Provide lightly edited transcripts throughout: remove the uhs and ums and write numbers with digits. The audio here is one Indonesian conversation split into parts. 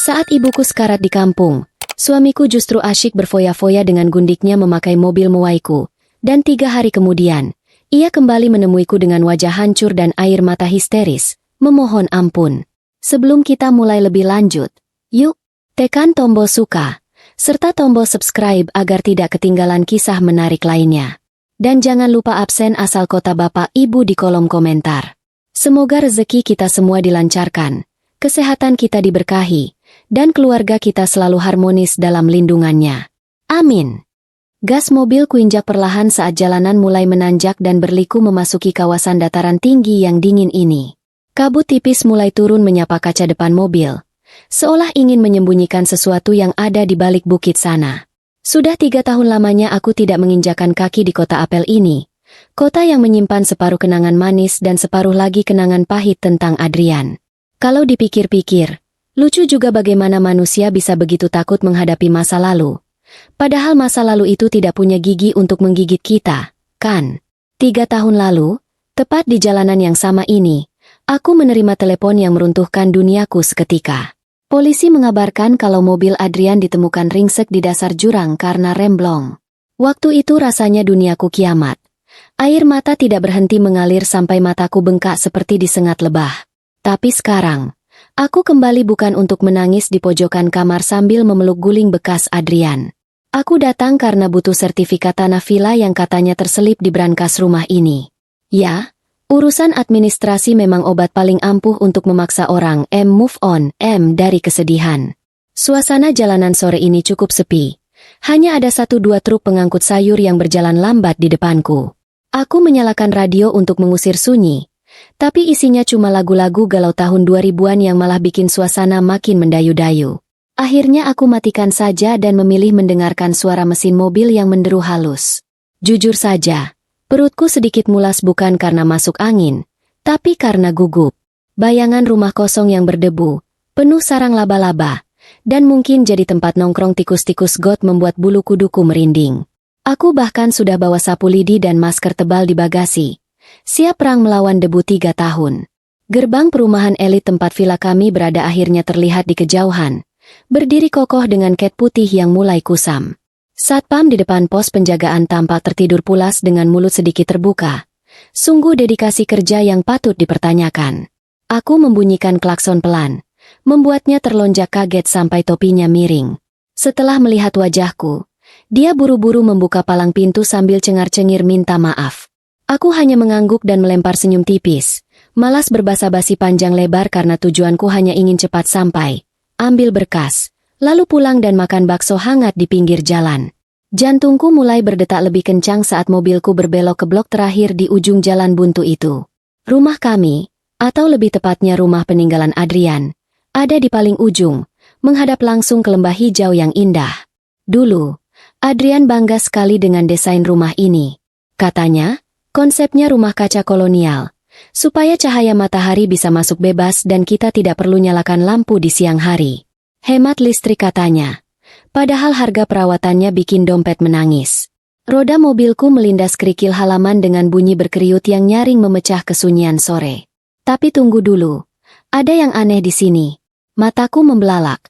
Saat ibuku sekarat di kampung, suamiku justru asyik berfoya-foya dengan gundiknya memakai mobil muaiku. Dan 3 hari kemudian, ia kembali menemuiku dengan wajah hancur dan air mata histeris, memohon ampun. Sebelum kita mulai lebih lanjut, yuk, tekan tombol suka, serta tombol subscribe agar tidak ketinggalan kisah menarik lainnya. Dan jangan lupa absen asal kota Bapak Ibu di kolom komentar. Semoga rezeki kita semua dilancarkan, kesehatan kita diberkahi, dan keluarga kita selalu harmonis dalam lindungannya. Amin. Gas mobil kuinjak perlahan saat jalanan mulai menanjak dan berliku memasuki kawasan dataran tinggi yang dingin ini. Kabut tipis mulai turun menyapa kaca depan mobil, seolah ingin menyembunyikan sesuatu yang ada di balik bukit sana. Sudah 3 tahun lamanya aku tidak menginjakan kaki di kota apel ini, kota yang menyimpan separuh kenangan manis dan separuh lagi kenangan pahit tentang Adrian. Kalau dipikir-pikir, lucu juga bagaimana manusia bisa begitu takut menghadapi masa lalu. Padahal masa lalu itu tidak punya gigi untuk menggigit kita, kan? 3 tahun lalu, tepat di jalanan yang sama ini, aku menerima telepon yang meruntuhkan duniaku seketika. Polisi mengabarkan kalau mobil Adrian ditemukan ringsek di dasar jurang karena remblong. Waktu itu rasanya duniaku kiamat. Air mata tidak berhenti mengalir sampai mataku bengkak seperti disengat lebah. Tapi sekarang, aku kembali bukan untuk menangis di pojokan kamar sambil memeluk guling bekas Adrian. Aku datang karena butuh sertifikat tanah villa yang katanya terselip di brankas rumah ini. Ya, urusan administrasi memang obat paling ampuh untuk memaksa orang move on dari kesedihan. Suasana jalanan sore ini cukup sepi. Hanya ada 1-2 truk pengangkut sayur yang berjalan lambat di depanku. Aku menyalakan radio untuk mengusir sunyi, tapi isinya cuma lagu-lagu galau tahun 2000-an yang malah bikin suasana makin mendayu-dayu. Akhirnya aku matikan saja dan memilih mendengarkan suara mesin mobil yang menderu halus. Jujur saja, perutku sedikit mulas bukan karena masuk angin, tapi karena gugup. Bayangan rumah kosong yang berdebu, penuh sarang laba-laba, dan mungkin jadi tempat nongkrong tikus-tikus got membuat bulu kuduku merinding. Aku bahkan sudah bawa sapu lidi dan masker tebal di bagasi, siap perang melawan debu 3 tahun. Gerbang perumahan elit tempat villa kami berada akhirnya terlihat di kejauhan, berdiri kokoh dengan cat putih yang mulai kusam. Satpam di depan pos penjagaan tampak tertidur pulas dengan mulut sedikit terbuka. Sungguh dedikasi kerja yang patut dipertanyakan. Aku membunyikan klakson pelan, membuatnya terlonjak kaget sampai topinya miring. Setelah melihat wajahku, dia buru-buru membuka palang pintu sambil cengar-cengir minta maaf. Aku hanya mengangguk dan melempar senyum tipis, malas berbasa-basi panjang lebar karena tujuanku hanya ingin cepat sampai, ambil berkas, lalu pulang dan makan bakso hangat di pinggir jalan. Jantungku mulai berdetak lebih kencang saat mobilku berbelok ke blok terakhir di ujung jalan buntu itu. Rumah kami, atau lebih tepatnya rumah peninggalan Adrian, ada di paling ujung, menghadap langsung ke lembah hijau yang indah. Dulu, Adrian bangga sekali dengan desain rumah ini. Katanya, konsepnya rumah kaca kolonial, supaya cahaya matahari bisa masuk bebas dan kita tidak perlu nyalakan lampu di siang hari. Hemat listrik katanya. Padahal harga perawatannya bikin dompet menangis. Roda mobilku melindas kerikil halaman dengan bunyi berkeriut yang nyaring memecah kesunyian sore. Tapi tunggu dulu. Ada yang aneh di sini. Mataku membelalak,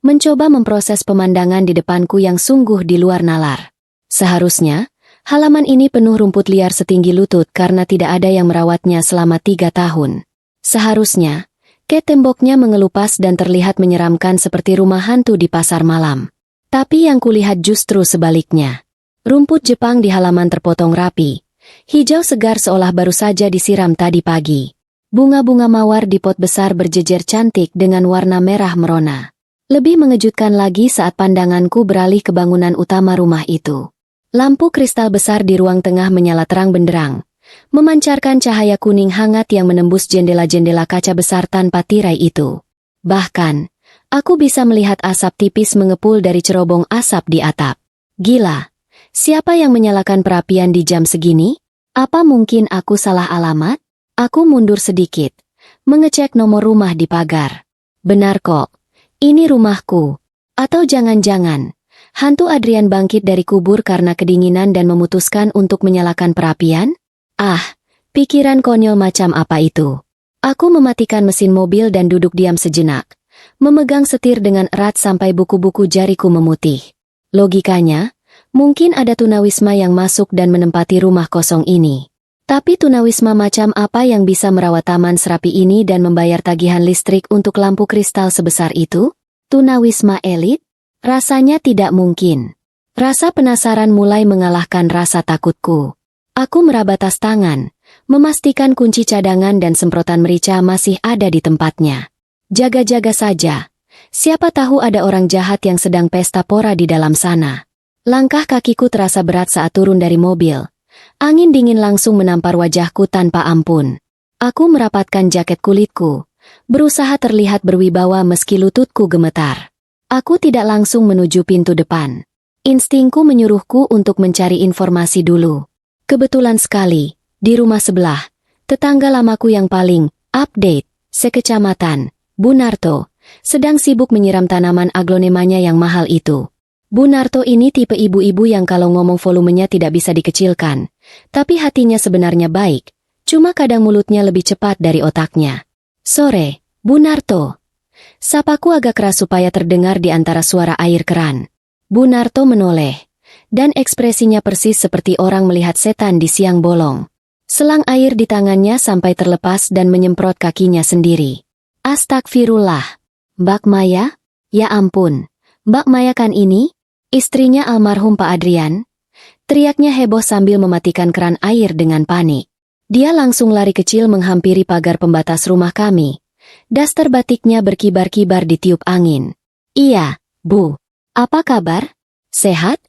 mencoba memproses pemandangan di depanku yang sungguh di luar nalar. Seharusnya, halaman ini penuh rumput liar setinggi lutut karena tidak ada yang merawatnya selama 3 tahun. Seharusnya, temboknya mengelupas dan terlihat menyeramkan seperti rumah hantu di pasar malam. Tapi yang kulihat justru sebaliknya. Rumput Jepang di halaman terpotong rapi, hijau segar seolah baru saja disiram tadi pagi. Bunga-bunga mawar di pot besar berjejer cantik dengan warna merah merona. Lebih mengejutkan lagi saat pandanganku beralih ke bangunan utama rumah itu. Lampu kristal besar di ruang tengah menyala terang benderang, memancarkan cahaya kuning hangat yang menembus jendela-jendela kaca besar tanpa tirai itu. Bahkan, aku bisa melihat asap tipis mengepul dari cerobong asap di atap. Gila, siapa yang menyalakan perapian di jam segini? Apa mungkin aku salah alamat? Aku mundur sedikit, mengecek nomor rumah di pagar. Benar kok, ini rumahku. Atau jangan-jangan, hantu Adrian bangkit dari kubur karena kedinginan dan memutuskan untuk menyalakan perapian? Ah, pikiran konyol macam apa itu? Aku mematikan mesin mobil dan duduk diam sejenak, memegang setir dengan erat sampai buku-buku jariku memutih. Logikanya, mungkin ada tunawisma yang masuk dan menempati rumah kosong ini. Tapi tunawisma macam apa yang bisa merawat taman serapi ini dan membayar tagihan listrik untuk lampu kristal sebesar itu? Tunawisma elit? Rasanya tidak mungkin. Rasa penasaran mulai mengalahkan rasa takutku. Aku meraba tas tangan, memastikan kunci cadangan dan semprotan merica masih ada di tempatnya. Jaga-jaga saja. Siapa tahu ada orang jahat yang sedang pesta pora di dalam sana. Langkah kakiku terasa berat saat turun dari mobil. Angin dingin langsung menampar wajahku tanpa ampun. Aku merapatkan jaket kulitku, berusaha terlihat berwibawa meski lututku gemetar. Aku tidak langsung menuju pintu depan. Instingku menyuruhku untuk mencari informasi dulu. Kebetulan sekali, di rumah sebelah, tetangga lamaku yang paling update, sekecamatan, Bu Narto, sedang sibuk menyiram tanaman aglonemanya yang mahal itu. Bu Narto ini tipe ibu-ibu yang kalau ngomong volumenya tidak bisa dikecilkan, tapi hatinya sebenarnya baik, cuma kadang mulutnya lebih cepat dari otaknya. Sore, Bu Narto. Sapaku agak keras supaya terdengar di antara suara air keran. Bu Narto menoleh, dan ekspresinya persis seperti orang melihat setan di siang bolong. Selang air di tangannya sampai terlepas dan menyemprot kakinya sendiri. Astagfirullah. Mbak Maya? Ya ampun, Mbak Maya kan ini? Istrinya almarhum Pak Adrian? Teriaknya heboh sambil mematikan keran air dengan panik. Dia langsung lari kecil menghampiri pagar pembatas rumah kami. Daster batiknya berkibar-kibar ditiup angin. Iya, Bu. Apa kabar? Sehat?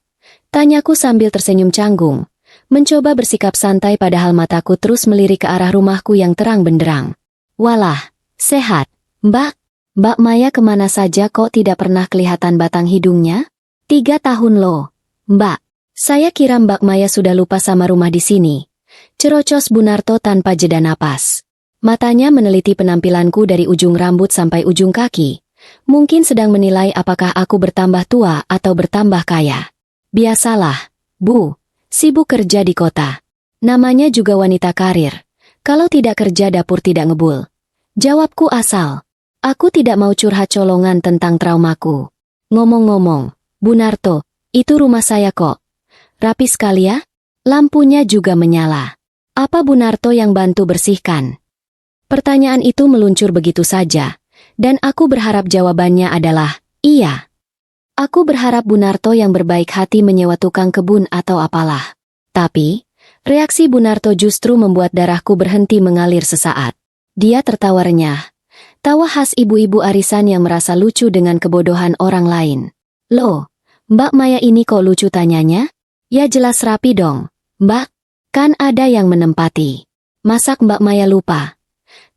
Tanyaku sambil tersenyum canggung. Mencoba bersikap santai padahal mataku terus melirik ke arah rumahku yang terang benderang. Walah, sehat, Mbak. Mbak Maya kemana saja kok tidak pernah kelihatan batang hidungnya? 3 tahun loh. Mbak, saya kira Mbak Maya sudah lupa sama rumah di sini. Cerocos Bu Narto tanpa jeda napas. Matanya meneliti penampilanku dari ujung rambut sampai ujung kaki. Mungkin sedang menilai apakah aku bertambah tua atau bertambah kaya. Biasalah, Bu, sibuk kerja di kota. Namanya juga wanita karir. Kalau tidak kerja dapur tidak ngebul. Jawabku asal. Aku tidak mau curhat colongan tentang traumaku. Ngomong-ngomong, Bu Narto, itu rumah saya kok. Rapi sekali ya? Lampunya juga menyala. Apa Bu Narto yang bantu bersihkan? Pertanyaan itu meluncur begitu saja, dan aku berharap jawabannya adalah, iya. Aku berharap Bu Narto yang berbaik hati menyewa tukang kebun atau apalah. Tapi, reaksi Bu Narto justru membuat darahku berhenti mengalir sesaat. Dia tertawa renyah. Tawa khas ibu-ibu arisan yang merasa lucu dengan kebodohan orang lain. Loh, Mbak Maya ini kok lucu tanyanya? Ya jelas rapi dong, Mbak. Kan ada yang menempati. Masak Mbak Maya lupa?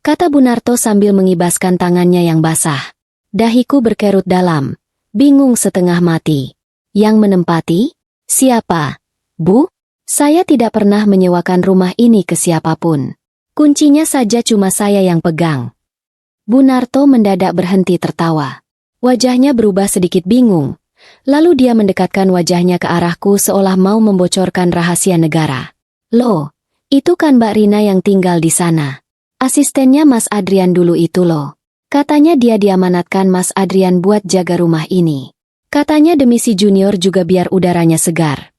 Kata Bu Narto sambil mengibaskan tangannya yang basah. Dahiku berkerut dalam. Bingung setengah mati. Yang menempati? Siapa? Bu? Saya tidak pernah menyewakan rumah ini ke siapapun. Kuncinya saja cuma saya yang pegang. Bu Narto mendadak berhenti tertawa. Wajahnya berubah sedikit bingung. Lalu dia mendekatkan wajahnya ke arahku seolah mau membocorkan rahasia negara. Loh, itu kan Mbak Rina yang tinggal di sana. Asistennya Mas Adrian dulu itu loh. Katanya dia diamanatkan Mas Adrian buat jaga rumah ini. Katanya demi si Junior juga biar udaranya segar.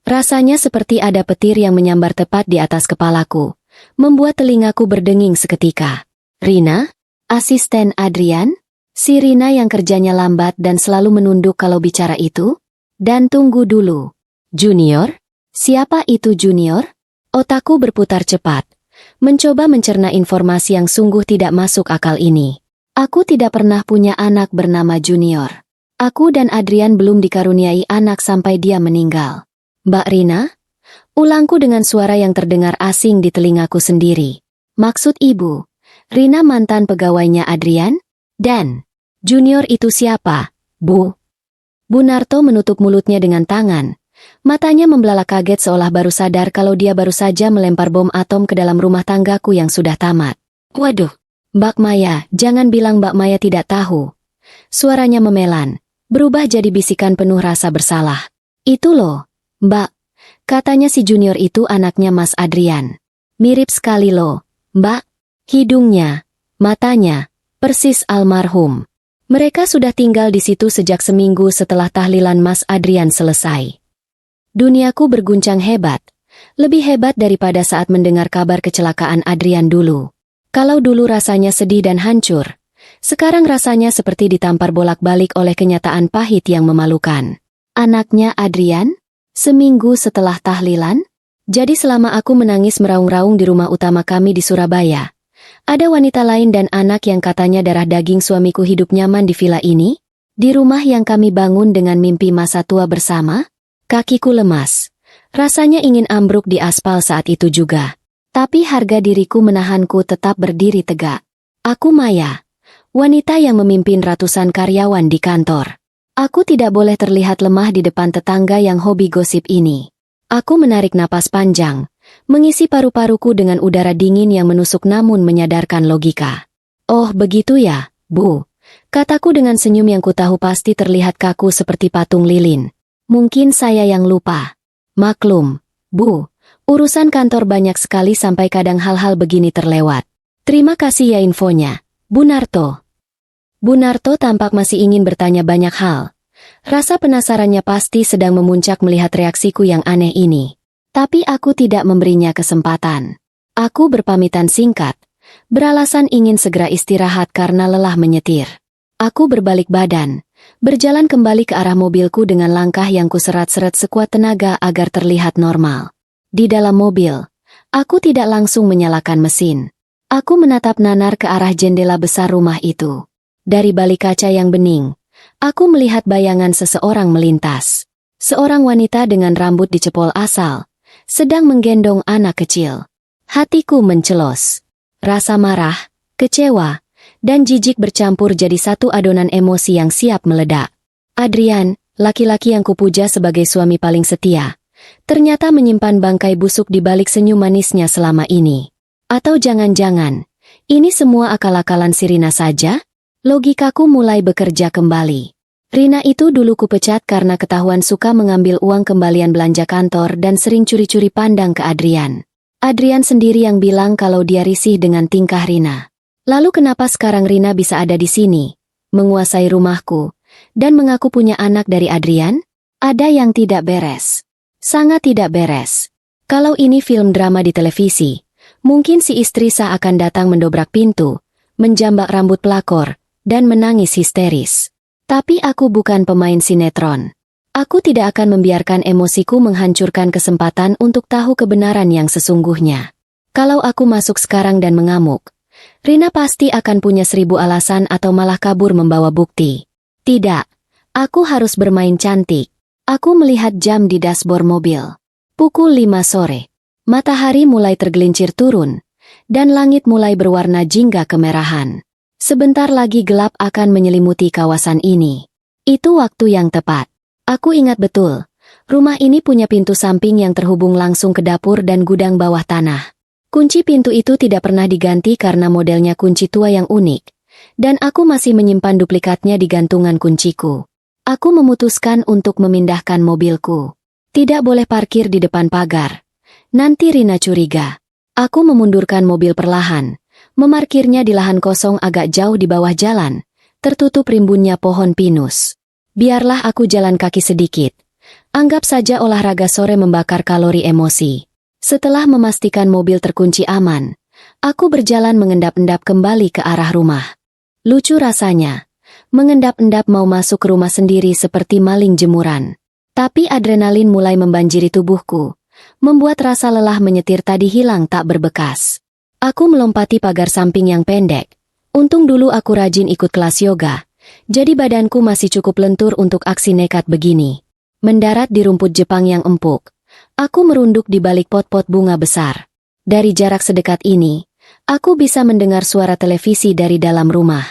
Rasanya seperti ada petir yang menyambar tepat di atas kepalaku, membuat telingaku berdenging seketika. Rina? Asisten Adrian? Si Rina yang kerjanya lambat dan selalu menunduk kalau bicara itu? Dan tunggu dulu. Junior? Siapa itu Junior? Otakku berputar cepat, mencoba mencerna informasi yang sungguh tidak masuk akal ini. Aku tidak pernah punya anak bernama Junior. Aku dan Adrian belum dikaruniai anak sampai dia meninggal. Mbak Rina? Ulangku dengan suara yang terdengar asing di telingaku sendiri. Maksud ibu, Rina mantan pegawainya Adrian? Dan, Junior itu siapa, Bu? Bu Narto menutup mulutnya dengan tangan. Matanya membelalak kaget seolah baru sadar kalau dia baru saja melempar bom atom ke dalam rumah tanggaku yang sudah tamat. Waduh, Mbak Maya, jangan bilang Mbak Maya tidak tahu. Suaranya memelan, berubah jadi bisikan penuh rasa bersalah. Itu loh, Mbak. Katanya si Junior itu anaknya Mas Adrian. Mirip sekali loh, Mbak. Hidungnya, matanya, persis almarhum. Mereka sudah tinggal di situ sejak seminggu setelah tahlilan Mas Adrian selesai. Duniaku berguncang hebat. Lebih hebat daripada saat mendengar kabar kecelakaan Adrian dulu. Kalau dulu rasanya sedih dan hancur, sekarang rasanya seperti ditampar bolak-balik oleh kenyataan pahit yang memalukan. Anaknya Adrian? Seminggu setelah tahlilan? Jadi selama aku menangis meraung-raung di rumah utama kami di Surabaya, ada wanita lain dan anak yang katanya darah daging suamiku hidup nyaman di villa ini? Di rumah yang kami bangun dengan mimpi masa tua bersama? Kakiku lemas. Rasanya ingin ambruk di aspal saat itu juga. Tapi harga diriku menahanku tetap berdiri tegak. Aku Maya, wanita yang memimpin ratusan karyawan di kantor. Aku tidak boleh terlihat lemah di depan tetangga yang hobi gosip ini. Aku menarik napas panjang, mengisi paru-paruku dengan udara dingin yang menusuk namun menyadarkan logika. Oh begitu ya, Bu. Kataku dengan senyum yang kutahu pasti terlihat kaku seperti patung lilin. Mungkin saya yang lupa. Maklum, Bu. Urusan kantor banyak sekali sampai kadang hal-hal begini terlewat. Terima kasih ya infonya, Bu Narto. Bu Narto tampak masih ingin bertanya banyak hal. Rasa penasarannya pasti sedang memuncak melihat reaksiku yang aneh ini. Tapi aku tidak memberinya kesempatan. Aku berpamitan singkat, beralasan ingin segera istirahat karena lelah menyetir. Aku berbalik badan, berjalan kembali ke arah mobilku dengan langkah yang kuseret-seret sekuat tenaga agar terlihat normal. Di dalam mobil, aku tidak langsung menyalakan mesin. Aku menatap nanar ke arah jendela besar rumah itu. Dari balik kaca yang bening, aku melihat bayangan seseorang melintas. Seorang wanita dengan rambut dicepol asal, sedang menggendong anak kecil. Hatiku mencelos. Rasa marah, kecewa, dan jijik bercampur jadi satu adonan emosi yang siap meledak. Adrian, laki-laki yang kupuja sebagai suami paling setia, ternyata menyimpan bangkai busuk di balik senyum manisnya selama ini. Atau jangan-jangan, ini semua akal-akalan si Rina saja? Logikaku mulai bekerja kembali. Rina itu dulu kupecat karena ketahuan suka mengambil uang kembalian belanja kantor dan sering curi-curi pandang ke Adrian. Adrian sendiri yang bilang kalau dia risih dengan tingkah Rina. Lalu kenapa sekarang Rina bisa ada di sini, menguasai rumahku, dan mengaku punya anak dari Adrian? Ada yang tidak beres. Sangat tidak beres. Kalau ini film drama di televisi, mungkin si istri sah akan datang mendobrak pintu, menjambak rambut pelakor, dan menangis histeris. Tapi aku bukan pemain sinetron. Aku tidak akan membiarkan emosiku menghancurkan kesempatan untuk tahu kebenaran yang sesungguhnya. Kalau aku masuk sekarang dan mengamuk, Rina pasti akan punya 1000 alasan atau malah kabur membawa bukti. Tidak, aku harus bermain cantik. Aku melihat jam di dashboard mobil. Pukul 5 sore. Matahari mulai tergelincir turun, dan langit mulai berwarna jingga kemerahan. Sebentar lagi gelap akan menyelimuti kawasan ini. Itu waktu yang tepat. Aku ingat betul, rumah ini punya pintu samping yang terhubung langsung ke dapur dan gudang bawah tanah. Kunci pintu itu tidak pernah diganti karena modelnya kunci tua yang unik, dan aku masih menyimpan duplikatnya di gantungan kunciku. Aku memutuskan untuk memindahkan mobilku. Tidak boleh parkir di depan pagar. Nanti Rina curiga. Aku memundurkan mobil perlahan, memarkirnya di lahan kosong agak jauh di bawah jalan, tertutup rimbunnya pohon pinus. Biarlah aku jalan kaki sedikit. Anggap saja olahraga sore membakar kalori emosi. Setelah memastikan mobil terkunci aman, aku berjalan mengendap-endap kembali ke arah rumah. Lucu rasanya, mengendap-endap mau masuk ke rumah sendiri seperti maling jemuran. Tapi adrenalin mulai membanjiri tubuhku, membuat rasa lelah menyetir tadi hilang tak berbekas. Aku melompati pagar samping yang pendek. Untung dulu aku rajin ikut kelas yoga, jadi badanku masih cukup lentur untuk aksi nekat begini. Mendarat di rumput Jepang yang empuk, aku merunduk di balik pot-pot bunga besar. Dari jarak sedekat ini, aku bisa mendengar suara televisi dari dalam rumah.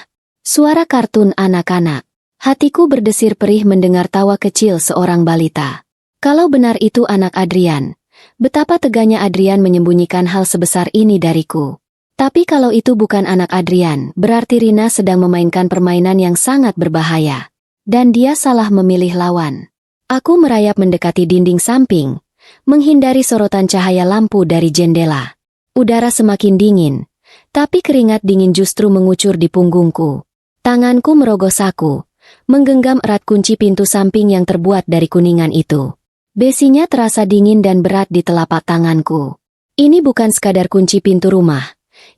Suara kartun anak-anak. Hatiku berdesir perih mendengar tawa kecil seorang balita. Kalau benar itu anak Adrian, betapa teganya Adrian menyembunyikan hal sebesar ini dariku. Tapi kalau itu bukan anak Adrian, berarti Rina sedang memainkan permainan yang sangat berbahaya. Dan dia salah memilih lawan. Aku merayap mendekati dinding samping, menghindari sorotan cahaya lampu dari jendela. Udara semakin dingin, tapi keringat dingin justru mengucur di punggungku. Tanganku merogoh saku, menggenggam erat kunci pintu samping yang terbuat dari kuningan itu. Besinya terasa dingin dan berat di telapak tanganku. Ini bukan sekadar kunci pintu rumah.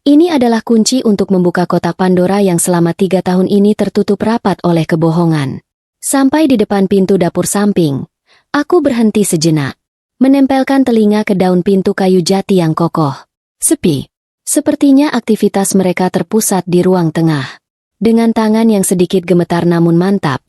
Ini adalah kunci untuk membuka kotak Pandora yang selama 3 tahun ini tertutup rapat oleh kebohongan. Sampai di depan pintu dapur samping, aku berhenti sejenak, menempelkan telinga ke daun pintu kayu jati yang kokoh. Sepi. Sepertinya aktivitas mereka terpusat di ruang tengah. Dengan tangan yang sedikit gemetar namun mantap,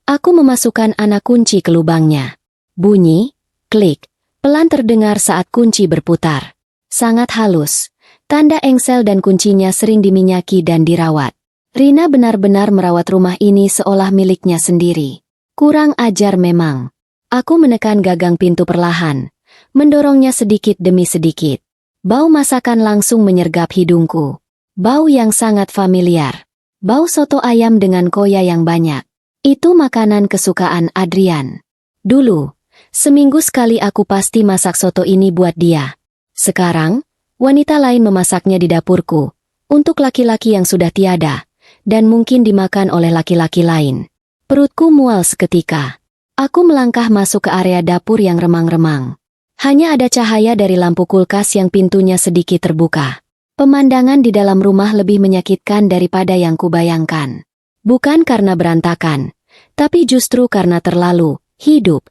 aku memasukkan anak kunci ke lubangnya. Bunyi, klik, pelan terdengar saat kunci berputar. Sangat halus, tanda engsel dan kuncinya sering diminyaki dan dirawat. Rina benar-benar merawat rumah ini seolah miliknya sendiri. Kurang ajar memang. Aku menekan gagang pintu perlahan, mendorongnya sedikit demi sedikit. Bau masakan langsung menyergap hidungku. Bau yang sangat familiar. Bau soto ayam dengan koya yang banyak. Itu makanan kesukaan Adrian. Dulu, seminggu sekali aku pasti masak soto ini buat dia. Sekarang, wanita lain memasaknya di dapurku, untuk laki-laki yang sudah tiada, dan mungkin dimakan oleh laki-laki lain. Perutku mual seketika. Aku melangkah masuk ke area dapur yang remang-remang. Hanya ada cahaya dari lampu kulkas yang pintunya sedikit terbuka. Pemandangan di dalam rumah lebih menyakitkan daripada yang kubayangkan. Bukan karena berantakan, tapi justru karena terlalu hidup.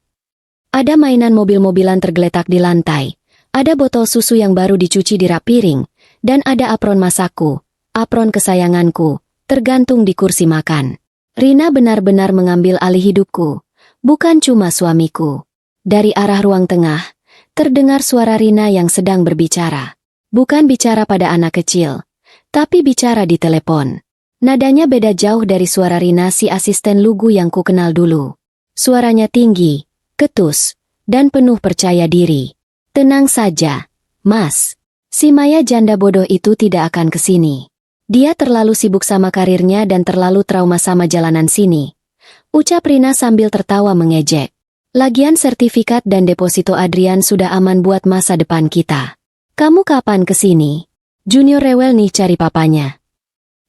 Ada mainan mobil-mobilan tergeletak di lantai, ada botol susu yang baru dicuci di rak piring, dan ada apron masakku, apron kesayanganku, tergantung di kursi makan. Rina benar-benar mengambil alih hidupku, bukan cuma suamiku. Dari arah ruang tengah, terdengar suara Rina yang sedang berbicara. Bukan bicara pada anak kecil, tapi bicara di telepon. Nadanya beda jauh dari suara Rina si asisten lugu yang ku kenal dulu. Suaranya tinggi, ketus, dan penuh percaya diri. Tenang saja, Mas. Si Maya janda bodoh itu tidak akan kesini. Dia terlalu sibuk sama karirnya dan terlalu trauma sama jalanan sini. Ucap Rina sambil tertawa mengejek. Lagian sertifikat dan deposito Adrian sudah aman buat masa depan kita. Kamu kapan kesini? Junior rewel nih cari papanya.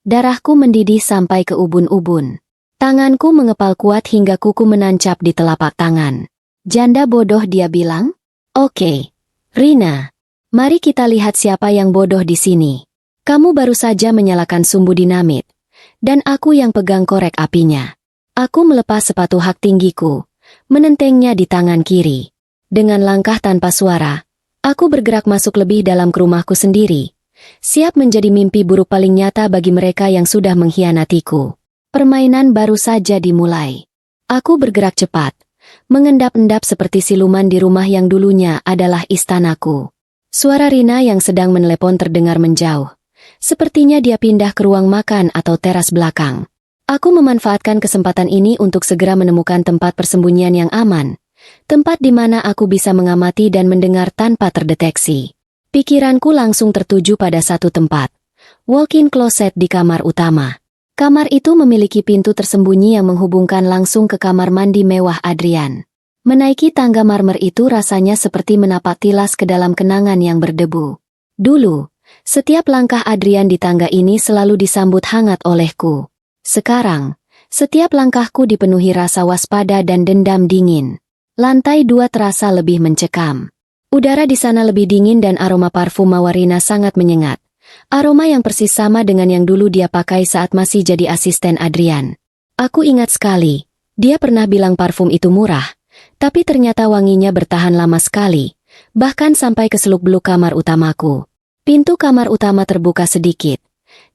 Darahku mendidih sampai ke ubun-ubun. Tanganku mengepal kuat hingga kuku menancap di telapak tangan. Janda bodoh dia bilang? Oke, Rina. Mari kita lihat siapa yang bodoh di sini. Kamu baru saja menyalakan sumbu dinamit. Dan aku yang pegang korek apinya. Aku melepas sepatu hak tinggiku, menentengnya di tangan kiri. Dengan langkah tanpa suara, aku bergerak masuk lebih dalam ke rumahku sendiri, siap menjadi mimpi buruk paling nyata bagi mereka yang sudah mengkhianatiku. Permainan baru saja dimulai. Aku bergerak cepat, mengendap-endap seperti siluman di rumah yang dulunya adalah istanaku. Suara Rina yang sedang menelepon terdengar menjauh. Sepertinya dia pindah ke ruang makan atau teras belakang. Aku memanfaatkan kesempatan ini untuk segera menemukan tempat persembunyian yang aman, tempat di mana aku bisa mengamati dan mendengar tanpa terdeteksi. Pikiranku langsung tertuju pada satu tempat, walk-in closet di kamar utama. Kamar itu memiliki pintu tersembunyi yang menghubungkan langsung ke kamar mandi mewah Adrian. Menaiki tangga marmer itu rasanya seperti menapak tilas ke dalam kenangan yang berdebu. Dulu, setiap langkah Adrian di tangga ini selalu disambut hangat olehku. Sekarang, setiap langkahku dipenuhi rasa waspada dan dendam dingin. Lantai 2 terasa lebih mencekam. Udara di sana lebih dingin dan aroma parfum mawar Rina sangat menyengat. Aroma yang persis sama dengan yang dulu dia pakai saat masih jadi asisten Adrian. Aku ingat sekali, dia pernah bilang parfum itu murah, tapi ternyata wanginya bertahan lama sekali, bahkan sampai ke seluk-beluk kamar utamaku. Pintu kamar utama terbuka sedikit,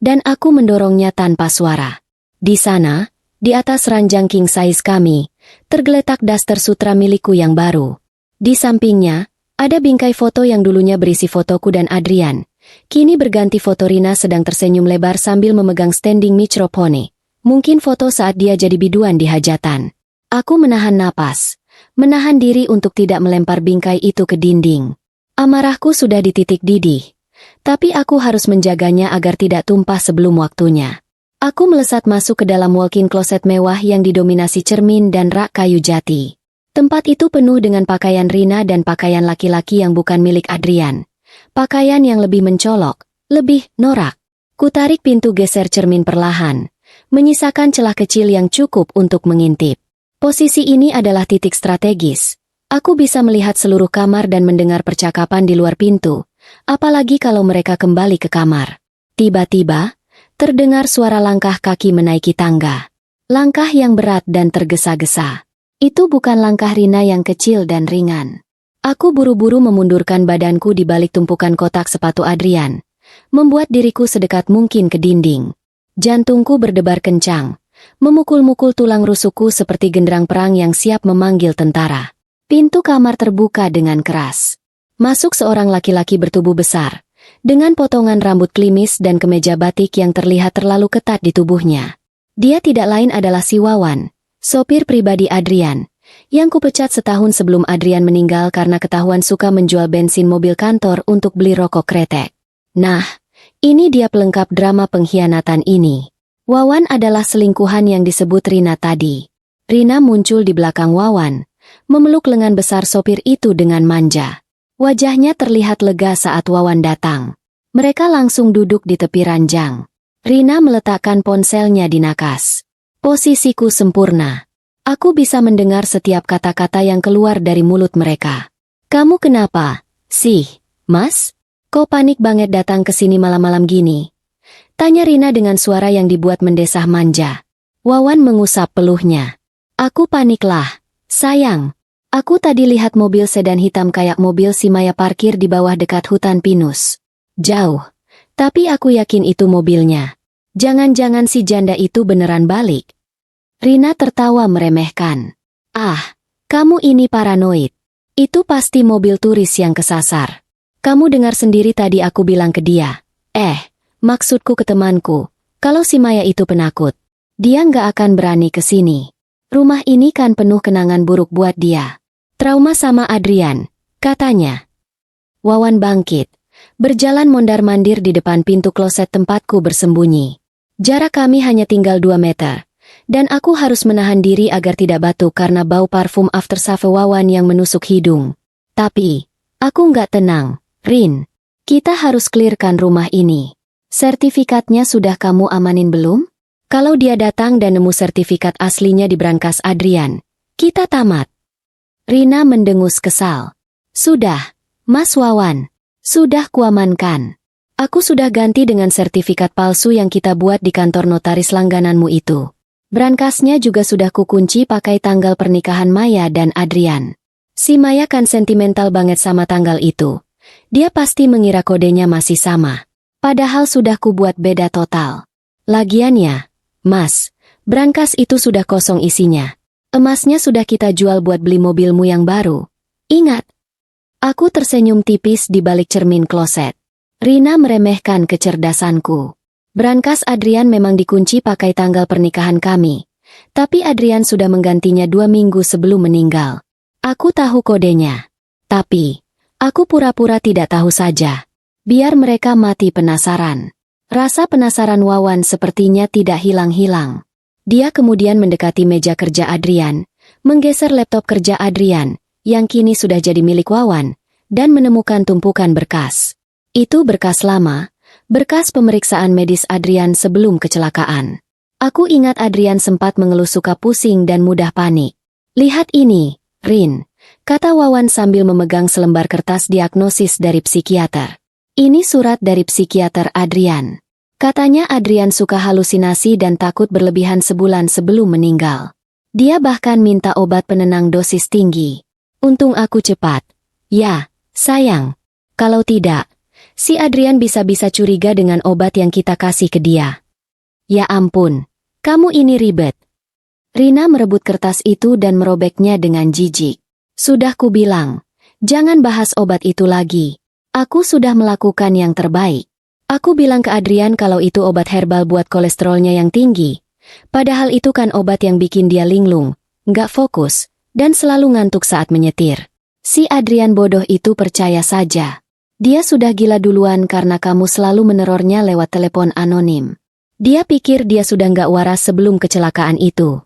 dan aku mendorongnya tanpa suara. Di sana, di atas ranjang king size kami, tergeletak daster sutra milikku yang baru. Di sampingnya, ada bingkai foto yang dulunya berisi fotoku dan Adrian. Kini berganti foto Rina sedang tersenyum lebar sambil memegang standing microphone. Mungkin foto saat dia jadi biduan di hajatan. Aku menahan napas, menahan diri untuk tidak melempar bingkai itu ke dinding. Amarahku sudah di titik didih, tapi aku harus menjaganya agar tidak tumpah sebelum waktunya. Aku melesat masuk ke dalam walk-in closet mewah yang didominasi cermin dan rak kayu jati. Tempat itu penuh dengan pakaian Rina dan pakaian laki-laki yang bukan milik Adrian. Pakaian yang lebih mencolok, lebih norak. Kutarik pintu geser cermin perlahan, menyisakan celah kecil yang cukup untuk mengintip. Posisi ini adalah titik strategis. Aku bisa melihat seluruh kamar dan mendengar percakapan di luar pintu, apalagi kalau mereka kembali ke kamar. Tiba-tiba, terdengar suara langkah kaki menaiki tangga. Langkah yang berat dan tergesa-gesa. Itu bukan langkah Rina yang kecil dan ringan. Aku buru-buru memundurkan badanku di balik tumpukan kotak sepatu Adrian, membuat diriku sedekat mungkin ke dinding. Jantungku berdebar kencang, memukul-mukul tulang rusukku seperti genderang perang yang siap memanggil tentara. Pintu kamar terbuka dengan keras. Masuk seorang laki-laki bertubuh besar, dengan potongan rambut klimis dan kemeja batik yang terlihat terlalu ketat di tubuhnya. Dia tidak lain adalah si Wawan, sopir pribadi Adrian, yang kupecat setahun sebelum Adrian meninggal karena ketahuan suka menjual bensin mobil kantor untuk beli rokok kretek. Nah, ini dia pelengkap drama pengkhianatan ini. Wawan adalah selingkuhan yang disebut Rina tadi. Rina muncul di belakang Wawan, memeluk lengan besar sopir itu dengan manja. Wajahnya terlihat lega saat Wawan datang. Mereka langsung duduk di tepi ranjang. Rina meletakkan ponselnya di nakas. Posisiku sempurna. Aku bisa mendengar setiap kata-kata yang keluar dari mulut mereka. "Kamu kenapa, sih, Mas? Kok panik banget datang ke sini malam-malam gini?" Tanya Rina dengan suara yang dibuat mendesah manja. Wawan mengusap peluhnya. "Aku paniklah, sayang. Aku tadi lihat mobil sedan hitam kayak mobil si Maya parkir di bawah dekat hutan pinus. Jauh. Tapi aku yakin itu mobilnya. Jangan-jangan si janda itu beneran balik." Rina tertawa meremehkan. "Ah, kamu ini paranoid. Itu pasti mobil turis yang kesasar. Kamu dengar sendiri tadi aku bilang ke dia. Maksudku ke temanku, kalau si Maya itu penakut, dia nggak akan berani ke sini. Rumah ini kan penuh kenangan buruk buat dia. Trauma sama Adrian, katanya." Wawan bangkit, berjalan mondar-mandir di depan pintu kloset tempatku bersembunyi. Jarak kami hanya tinggal 2 meter, dan aku harus menahan diri agar tidak batuk karena bau parfum aftershave Wawan yang menusuk hidung. Tapi, aku nggak tenang, Rin. Kita harus clearkan rumah ini. Sertifikatnya sudah kamu amanin belum? Kalau dia datang dan nemu sertifikat aslinya di brankas Adrian, kita tamat. Rina mendengus kesal. "Sudah, Mas Wawan. Sudah kuamankan. Aku sudah ganti dengan sertifikat palsu yang kita buat di kantor notaris langgananmu itu. Brankasnya juga sudah kukunci pakai tanggal pernikahan Maya dan Adrian. Si Maya kan sentimental banget sama tanggal itu. Dia pasti mengira kodenya masih sama. Padahal sudah kubuat beda total. Lagiannya, Mas, brankas itu sudah kosong isinya. Emasnya sudah kita jual buat beli mobilmu yang baru. Ingat." Aku tersenyum tipis di balik cermin kloset. Rina meremehkan kecerdasanku. Brankas Adrian memang dikunci pakai tanggal pernikahan kami. Tapi Adrian sudah menggantinya 2 minggu sebelum meninggal. Aku tahu kodenya. Tapi, aku pura-pura tidak tahu saja. Biar mereka mati penasaran. Rasa penasaran Wawan sepertinya tidak hilang-hilang. Dia kemudian mendekati meja kerja Adrian, menggeser laptop kerja Adrian, yang kini sudah jadi milik Wawan, dan menemukan tumpukan berkas. Itu berkas lama, berkas pemeriksaan medis Adrian sebelum kecelakaan. Aku ingat Adrian sempat mengeluh suka pusing dan mudah panik. "Lihat ini, Rin," kata Wawan sambil memegang selembar kertas diagnosis dari psikiater. "Ini surat dari psikiater Adrian. Katanya Adrian suka halusinasi dan takut berlebihan sebulan sebelum meninggal. Dia bahkan minta obat penenang dosis tinggi. Untung aku cepat. Ya, sayang. Kalau tidak, si Adrian bisa-bisa curiga dengan obat yang kita kasih ke dia." "Ya ampun, kamu ini ribet." Rina merebut kertas itu dan merobeknya dengan jijik. "Sudah kubilang, jangan bahas obat itu lagi. Aku sudah melakukan yang terbaik. Aku bilang ke Adrian kalau itu obat herbal buat kolesterolnya yang tinggi. Padahal itu kan obat yang bikin dia linglung, nggak fokus, dan selalu ngantuk saat menyetir. Si Adrian bodoh itu percaya saja. Dia sudah gila duluan karena kamu selalu menerornya lewat telepon anonim. Dia pikir dia sudah nggak waras sebelum kecelakaan itu."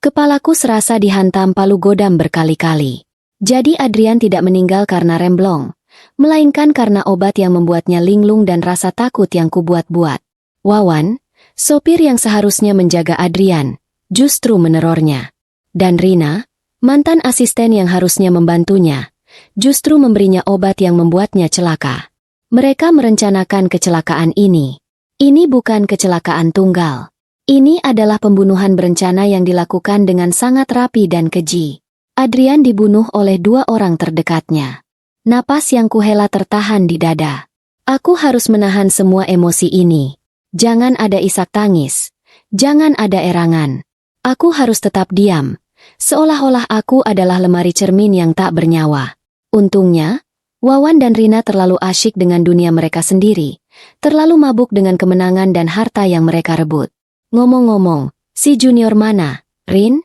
Kepalaku serasa dihantam palu godam berkali-kali. Jadi Adrian tidak meninggal karena remblong, melainkan karena obat yang membuatnya linglung dan rasa takut yang kubuat-buat. "Wawan, Sopir yang seharusnya menjaga Adrian, justru menerornya. Dan Rina, mantan asisten yang harusnya membantunya, justru memberinya obat yang membuatnya celaka. Mereka merencanakan kecelakaan ini. Ini bukan kecelakaan tunggal. Ini adalah pembunuhan berencana yang dilakukan dengan sangat rapi dan keji. Adrian dibunuh oleh 2 orang terdekatnya. Napas yang kuhela tertahan di dada. Aku harus menahan semua emosi ini. Jangan ada isak tangis. Jangan ada erangan. Aku harus tetap diam. Seolah-olah aku adalah lemari cermin yang tak bernyawa. Untungnya, Wawan dan Rina terlalu asyik dengan dunia mereka sendiri. Terlalu mabuk dengan kemenangan dan harta yang mereka rebut. Ngomong-ngomong, si Junior mana, Rin?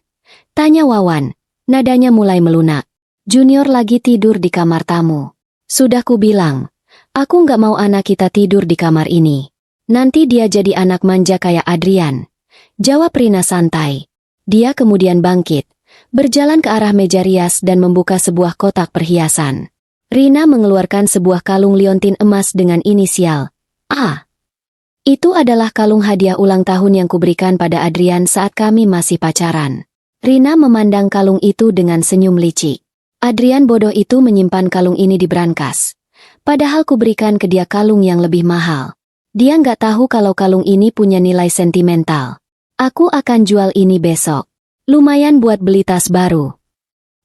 Tanya Wawan. Nadanya mulai melunak. Junior lagi tidur di kamar tamu. Sudah kubilang, aku nggak mau anak kita tidur di kamar ini. Nanti dia jadi anak manja kayak Adrian. Jawab Rina santai. Dia kemudian bangkit, berjalan ke arah meja rias dan membuka sebuah kotak perhiasan. Rina mengeluarkan sebuah kalung liontin emas dengan inisial A. Itu adalah kalung hadiah ulang tahun yang kuberikan pada Adrian saat kami masih pacaran. Rina memandang kalung itu dengan senyum licik. Adrian bodoh itu menyimpan kalung ini di brankas. Padahal kuberikan ke dia kalung yang lebih mahal. Dia nggak tahu kalau kalung ini punya nilai sentimental. Aku akan jual ini besok. Lumayan buat beli tas baru.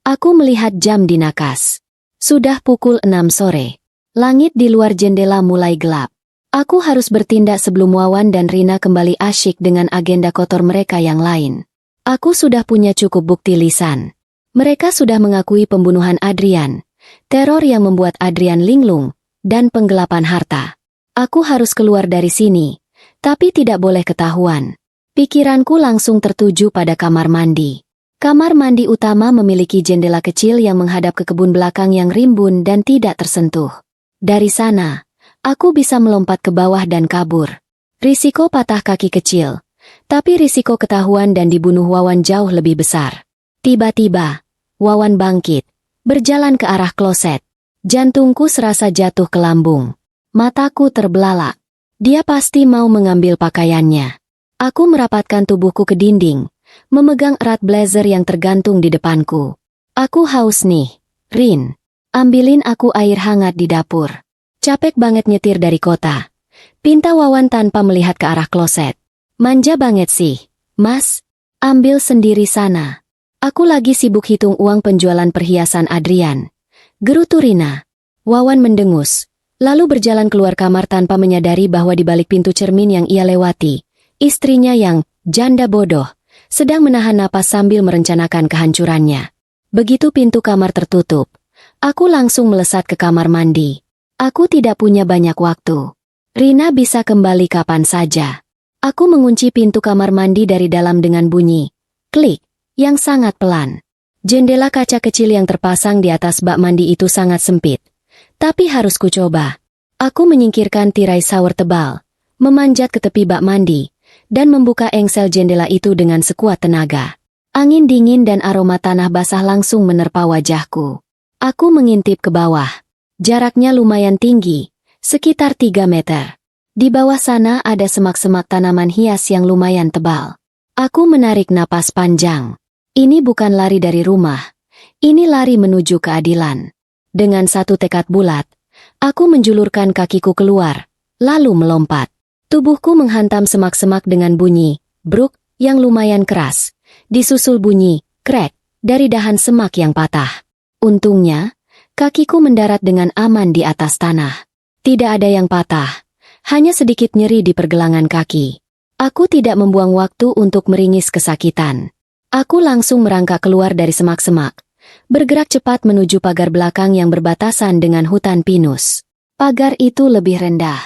Aku melihat jam di nakas. Sudah pukul 6 sore. Langit di luar jendela mulai gelap. Aku harus bertindak sebelum Wawan dan Rina kembali asyik dengan agenda kotor mereka yang lain. Aku sudah punya cukup bukti lisan. Mereka sudah mengakui pembunuhan Adrian, teror yang membuat Adrian linglung, dan penggelapan harta. Aku harus keluar dari sini, tapi tidak boleh ketahuan. Pikiranku langsung tertuju pada kamar mandi. Kamar mandi utama memiliki jendela kecil yang menghadap ke kebun belakang yang rimbun dan tidak tersentuh. Dari sana, aku bisa melompat ke bawah dan kabur. Risiko patah kaki kecil, tapi risiko ketahuan dan dibunuh Wawan jauh lebih besar. Tiba-tiba, Wawan bangkit, berjalan ke arah kloset. Jantungku serasa jatuh ke lambung. Mataku terbelalak. Dia pasti mau mengambil pakaiannya. Aku merapatkan tubuhku ke dinding, memegang erat blazer yang tergantung di depanku. Aku haus nih, Rin. Ambilin aku air hangat di dapur. Capek banget nyetir dari kota. Pinta Wawan tanpa melihat ke arah kloset. Manja banget sih, Mas. Ambil sendiri sana. Aku lagi sibuk hitung uang penjualan perhiasan Adrian. Gerutu Rina. Wawan mendengus, lalu berjalan keluar kamar tanpa menyadari bahwa di balik pintu cermin yang ia lewati, istrinya yang janda bodoh sedang menahan napas sambil merencanakan kehancurannya. Begitu pintu kamar tertutup, aku langsung melesat ke kamar mandi. Aku tidak punya banyak waktu. Rina bisa kembali kapan saja. Aku mengunci pintu kamar mandi dari dalam dengan bunyi klik yang sangat pelan. Jendela kaca kecil yang terpasang di atas bak mandi itu sangat sempit, tapi harus kucoba. Aku menyingkirkan tirai sawer tebal, memanjat ke tepi bak mandi, dan membuka engsel jendela itu dengan sekuat tenaga. Angin dingin dan aroma tanah basah langsung menerpa wajahku. Aku mengintip ke bawah. Jaraknya lumayan tinggi, sekitar 3 meter. Di bawah sana ada semak-semak tanaman hias yang lumayan tebal. Aku menarik napas panjang. Ini bukan lari dari rumah. Ini lari menuju keadilan. Dengan satu tekad bulat, aku menjulurkan kakiku keluar, lalu melompat. Tubuhku menghantam semak-semak dengan bunyi bruk yang lumayan keras, disusul bunyi krek dari dahan semak yang patah. Untungnya, kakiku mendarat dengan aman di atas tanah. Tidak ada yang patah, hanya sedikit nyeri di pergelangan kaki. Aku tidak membuang waktu untuk meringis kesakitan. Aku langsung merangkak keluar dari semak-semak, bergerak cepat menuju pagar belakang yang berbatasan dengan hutan pinus. Pagar itu lebih rendah.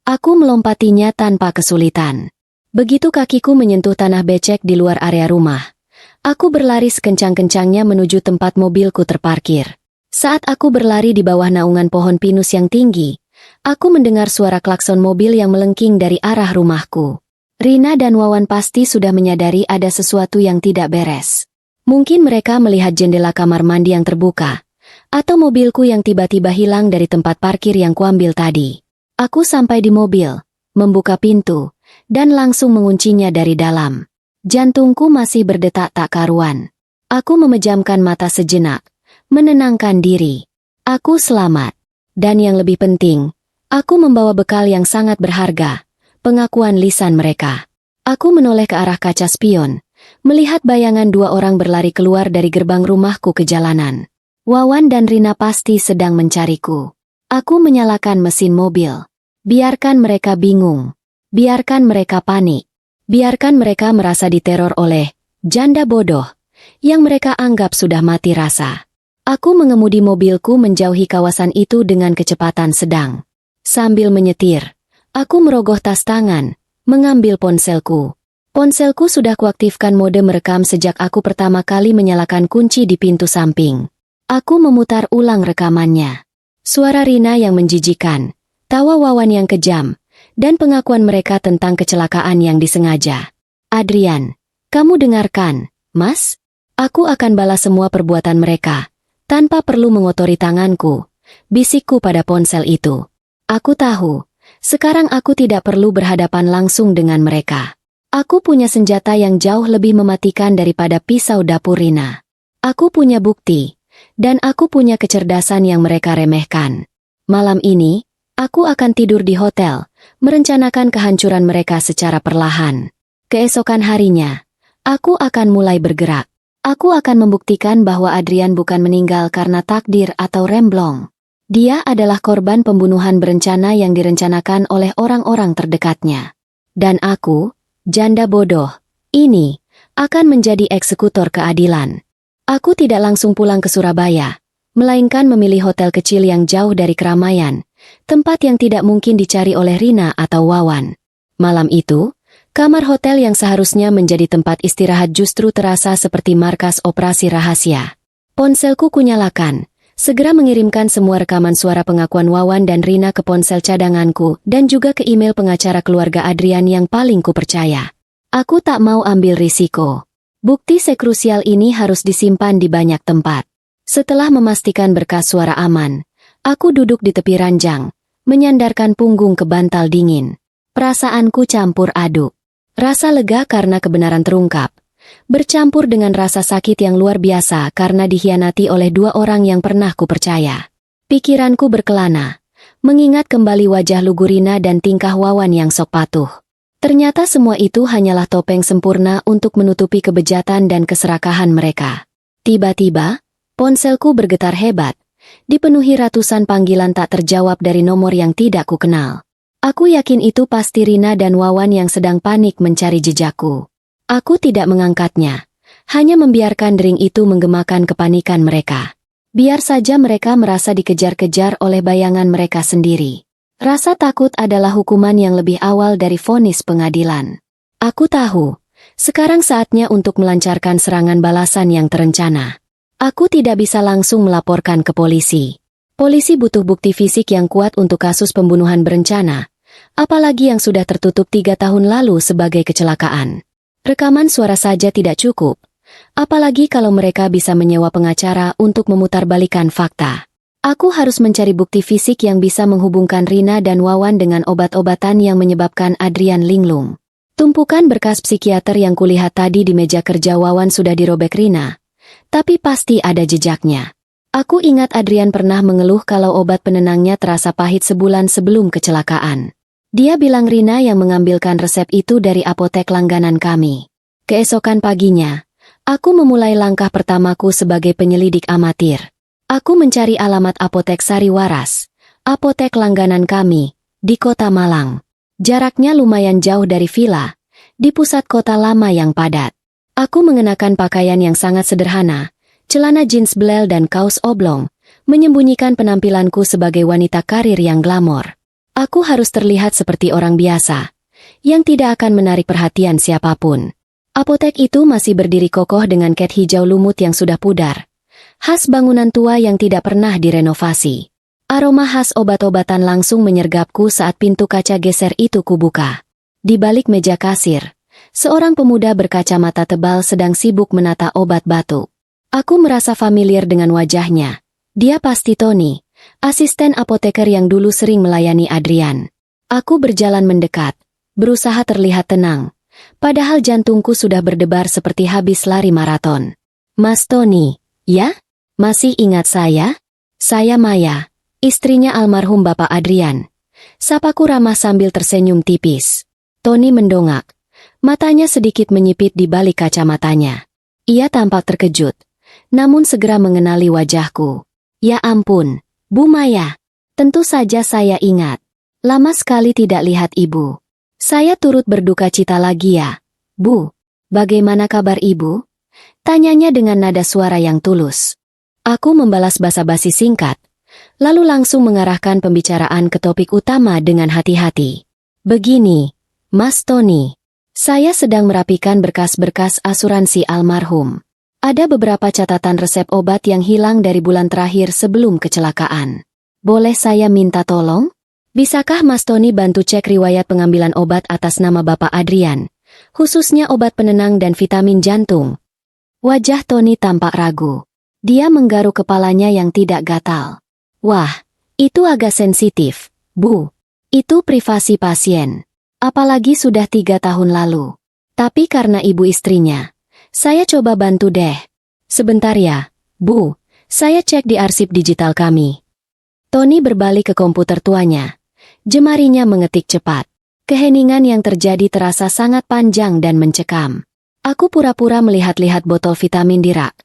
Aku melompatinya tanpa kesulitan. Begitu kakiku menyentuh tanah becek di luar area rumah, aku berlari sekencang-kencangnya menuju tempat mobilku terparkir. Saat aku berlari di bawah naungan pohon pinus yang tinggi, aku mendengar suara klakson mobil yang melengking dari arah rumahku. Rina dan Wawan pasti sudah menyadari ada sesuatu yang tidak beres. Mungkin mereka melihat jendela kamar mandi yang terbuka, atau mobilku yang tiba-tiba hilang dari tempat parkir yang kuambil tadi. Aku sampai di mobil, membuka pintu, dan langsung menguncinya dari dalam. Jantungku masih berdetak tak karuan. Aku memejamkan mata sejenak, menenangkan diri. Aku selamat. Dan yang lebih penting, aku membawa bekal yang sangat berharga, pengakuan lisan mereka. Aku menoleh ke arah kaca spion, melihat bayangan dua orang berlari keluar dari gerbang rumahku ke jalanan. Wawan dan Rina pasti sedang mencariku. Aku menyalakan mesin mobil. Biarkan mereka bingung. Biarkan mereka panik. Biarkan mereka merasa diteror oleh janda bodoh yang mereka anggap sudah mati rasa. Aku mengemudi mobilku menjauhi kawasan itu dengan kecepatan sedang. Sambil menyetir, aku merogoh tas tangan, mengambil ponselku. Ponselku sudah kuaktifkan mode merekam sejak aku pertama kali menyalakan kunci di pintu samping. Aku memutar ulang rekamannya. Suara Rina yang menjijikan, tawa Wawan yang kejam, dan pengakuan mereka tentang kecelakaan yang disengaja. Adrian, kamu dengarkan, Mas? Aku akan balas semua perbuatan mereka, tanpa perlu mengotori tanganku, bisikku pada ponsel itu. Aku tahu, sekarang aku tidak perlu berhadapan langsung dengan mereka. Aku punya senjata yang jauh lebih mematikan daripada pisau dapur Rina. Aku punya bukti, dan aku punya kecerdasan yang mereka remehkan. Malam ini, aku akan tidur di hotel, merencanakan kehancuran mereka secara perlahan. Keesokan harinya, aku akan mulai bergerak. Aku akan membuktikan bahwa Adrian bukan meninggal karena takdir atau remblong. Dia adalah korban pembunuhan berencana yang direncanakan oleh orang-orang terdekatnya. Dan aku, janda bodoh, ini, akan menjadi eksekutor keadilan. Aku tidak langsung pulang ke Surabaya, melainkan memilih hotel kecil yang jauh dari keramaian, tempat yang tidak mungkin dicari oleh Rina atau Wawan. Malam itu, kamar hotel yang seharusnya menjadi tempat istirahat justru terasa seperti markas operasi rahasia. Ponselku kunyalakan, segera mengirimkan semua rekaman suara pengakuan Wawan dan Rina ke ponsel cadanganku dan juga ke email pengacara keluarga Adrian yang paling kupercaya. Aku tak mau ambil risiko. Bukti sekrusial ini harus disimpan di banyak tempat. Setelah memastikan berkas suara aman, aku duduk di tepi ranjang, menyandarkan punggung ke bantal dingin. Perasaanku campur aduk. Rasa lega karena kebenaran terungkap, bercampur dengan rasa sakit yang luar biasa karena dikhianati oleh dua orang yang pernah kupercaya. Pikiranku berkelana, mengingat kembali wajah lugu Rina dan tingkah Wawan yang sok patuh. Ternyata semua itu hanyalah topeng sempurna untuk menutupi kebejatan dan keserakahan mereka. Tiba-tiba, ponselku bergetar hebat, dipenuhi ratusan panggilan tak terjawab dari nomor yang tidak kukenal. Aku yakin itu pasti Rina dan Wawan yang sedang panik mencari jejakku. Aku tidak mengangkatnya, hanya membiarkan dering itu menggemakan kepanikan mereka. Biar saja mereka merasa dikejar-kejar oleh bayangan mereka sendiri. Rasa takut adalah hukuman yang lebih awal dari vonis pengadilan. Aku tahu, sekarang saatnya untuk melancarkan serangan balasan yang terencana. Aku tidak bisa langsung melaporkan ke polisi. Polisi butuh bukti fisik yang kuat untuk kasus pembunuhan berencana, apalagi yang sudah tertutup 3 tahun lalu sebagai kecelakaan. Rekaman suara saja tidak cukup, apalagi kalau mereka bisa menyewa pengacara untuk memutarbalikkan fakta. Aku harus mencari bukti fisik yang bisa menghubungkan Rina dan Wawan dengan obat-obatan yang menyebabkan Adrian linglung. Tumpukan berkas psikiater yang kulihat tadi di meja kerja Wawan sudah dirobek Rina, tapi pasti ada jejaknya. Aku ingat Adrian pernah mengeluh kalau obat penenangnya terasa pahit sebulan sebelum kecelakaan. Dia bilang Rina yang mengambilkan resep itu dari apotek langganan kami. Keesokan paginya, aku memulai langkah pertamaku sebagai penyelidik amatir. Aku mencari alamat apotek Sari Waras, apotek langganan kami, di kota Malang. Jaraknya lumayan jauh dari villa, di pusat kota lama yang padat. Aku mengenakan pakaian yang sangat sederhana, celana jeans belel dan kaos oblong, menyembunyikan penampilanku sebagai wanita karir yang glamor. Aku harus terlihat seperti orang biasa, yang tidak akan menarik perhatian siapapun. Apotek itu masih berdiri kokoh dengan cat hijau lumut yang sudah pudar, khas bangunan tua yang tidak pernah direnovasi. Aroma khas obat-obatan langsung menyergapku saat pintu kaca geser itu kubuka. Di balik meja kasir, seorang pemuda berkacamata tebal sedang sibuk menata obat batuk. Aku merasa familiar dengan wajahnya. Dia pasti Tony, asisten apoteker yang dulu sering melayani Adrian. Aku berjalan mendekat, berusaha terlihat tenang. Padahal jantungku sudah berdebar seperti habis lari maraton. Mas Tony, ya? Masih ingat saya? Saya Maya, istrinya almarhum Bapak Adrian. Sapaku ramah sambil tersenyum tipis. Tony mendongak. Matanya sedikit menyipit di balik kacamatanya. Ia tampak terkejut, namun segera mengenali wajahku. Ya ampun, Bu Maya. Tentu saja saya ingat. Lama sekali tidak lihat Ibu. Saya turut berduka cita lagi ya. Bu, bagaimana kabar Ibu? Tanyanya dengan nada suara yang tulus. Aku membalas basa-basi singkat, lalu langsung mengarahkan pembicaraan ke topik utama dengan hati-hati. Begini, Mas Tony. Saya sedang merapikan berkas-berkas asuransi almarhum. Ada beberapa catatan resep obat yang hilang dari bulan terakhir sebelum kecelakaan. Boleh saya minta tolong? Bisakah Mas Tony bantu cek riwayat pengambilan obat atas nama Bapak Adrian, khususnya obat penenang dan vitamin jantung? Wajah Tony tampak ragu. Dia menggaruk kepalanya yang tidak gatal. Wah, itu agak sensitif, Bu. Itu privasi pasien. Apalagi sudah 3 tahun lalu. Tapi karena ibu istrinya, saya coba bantu deh. Sebentar ya, Bu. Saya cek di arsip digital kami. Tony berbalik ke komputer tuanya. Jemarinya mengetik cepat. Keheningan yang terjadi terasa sangat panjang dan mencekam. Aku pura-pura melihat-lihat botol vitamin di rak.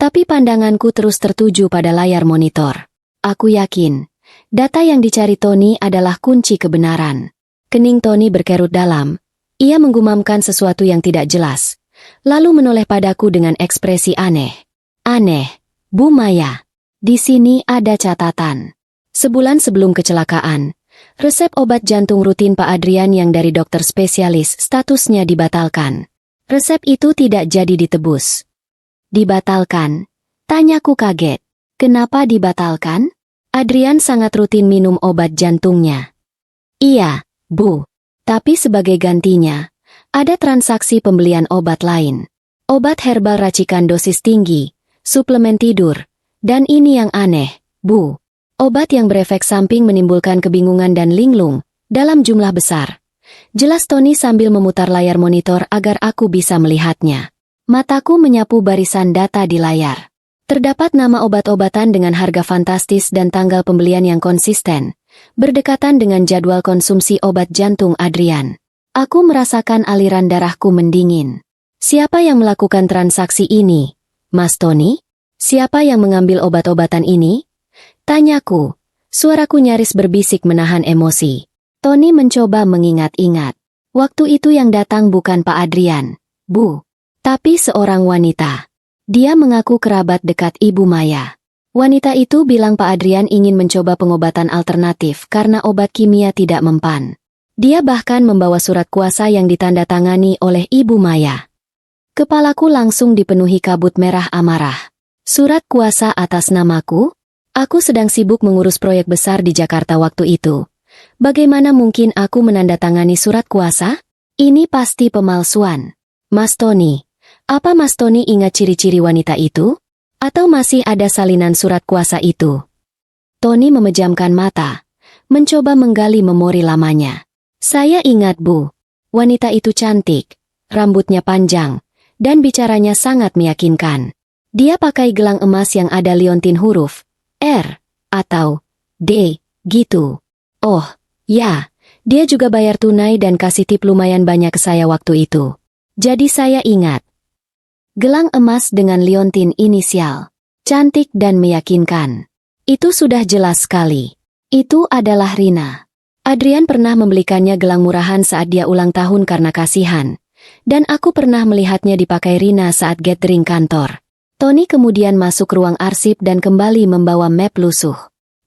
Tapi pandanganku terus tertuju pada layar monitor. Aku yakin, data yang dicari Tony adalah kunci kebenaran. Kening Tony berkerut dalam. Ia menggumamkan sesuatu yang tidak jelas. Lalu menoleh padaku dengan ekspresi aneh. Aneh, Bu Maya. Di sini ada catatan. Sebulan sebelum kecelakaan, resep obat jantung rutin Pak Adrian yang dari dokter spesialis statusnya dibatalkan. Resep itu tidak jadi ditebus. Dibatalkan? Tanyaku kaget. Kenapa dibatalkan? Adrian sangat rutin minum obat jantungnya. Iya, Bu. Tapi sebagai gantinya, ada transaksi pembelian obat lain. Obat herbal racikan dosis tinggi, suplemen tidur, dan ini yang aneh, Bu. Obat yang berefek samping menimbulkan kebingungan dan linglung, dalam jumlah besar. Jelas Tony sambil memutar layar monitor agar aku bisa melihatnya. Mataku menyapu barisan data di layar. Terdapat nama obat-obatan dengan harga fantastis dan tanggal pembelian yang konsisten, berdekatan dengan jadwal konsumsi obat jantung Adrian. Aku merasakan aliran darahku mendingin. Siapa yang melakukan transaksi ini? Mas Tony? Siapa yang mengambil obat-obatan ini? Tanyaku. Suaraku nyaris berbisik menahan emosi. Tony mencoba mengingat-ingat. Waktu itu yang datang bukan Pak Adrian, Bu. Tapi seorang wanita. Dia mengaku kerabat dekat Ibu Maya. Wanita itu bilang Pak Adrian ingin mencoba pengobatan alternatif karena obat kimia tidak mempan. Dia bahkan membawa surat kuasa yang ditandatangani oleh Ibu Maya. Kepalaku langsung dipenuhi kabut merah amarah. Surat kuasa atas namaku? Aku sedang sibuk mengurus proyek besar di Jakarta waktu itu. Bagaimana mungkin aku menandatangani surat kuasa? Ini pasti pemalsuan. Mas Tony, apa Mas Tony ingat ciri-ciri wanita itu? Atau masih ada salinan surat kuasa itu? Tony memejamkan mata, mencoba menggali memori lamanya. Saya ingat, Bu. Wanita itu cantik, rambutnya panjang, dan bicaranya sangat meyakinkan. Dia pakai gelang emas yang ada liontin huruf R atau D, gitu. Oh, ya, dia juga bayar tunai dan kasih tip lumayan banyak ke saya waktu itu. Jadi saya ingat. Gelang emas dengan liontin inisial. Cantik dan meyakinkan. Itu sudah jelas sekali. Itu adalah Rina. Adrian pernah membelikannya gelang murahan saat dia ulang tahun karena kasihan. Dan aku pernah melihatnya dipakai Rina saat gathering kantor. Tony kemudian masuk ruang arsip dan kembali membawa map lusuh.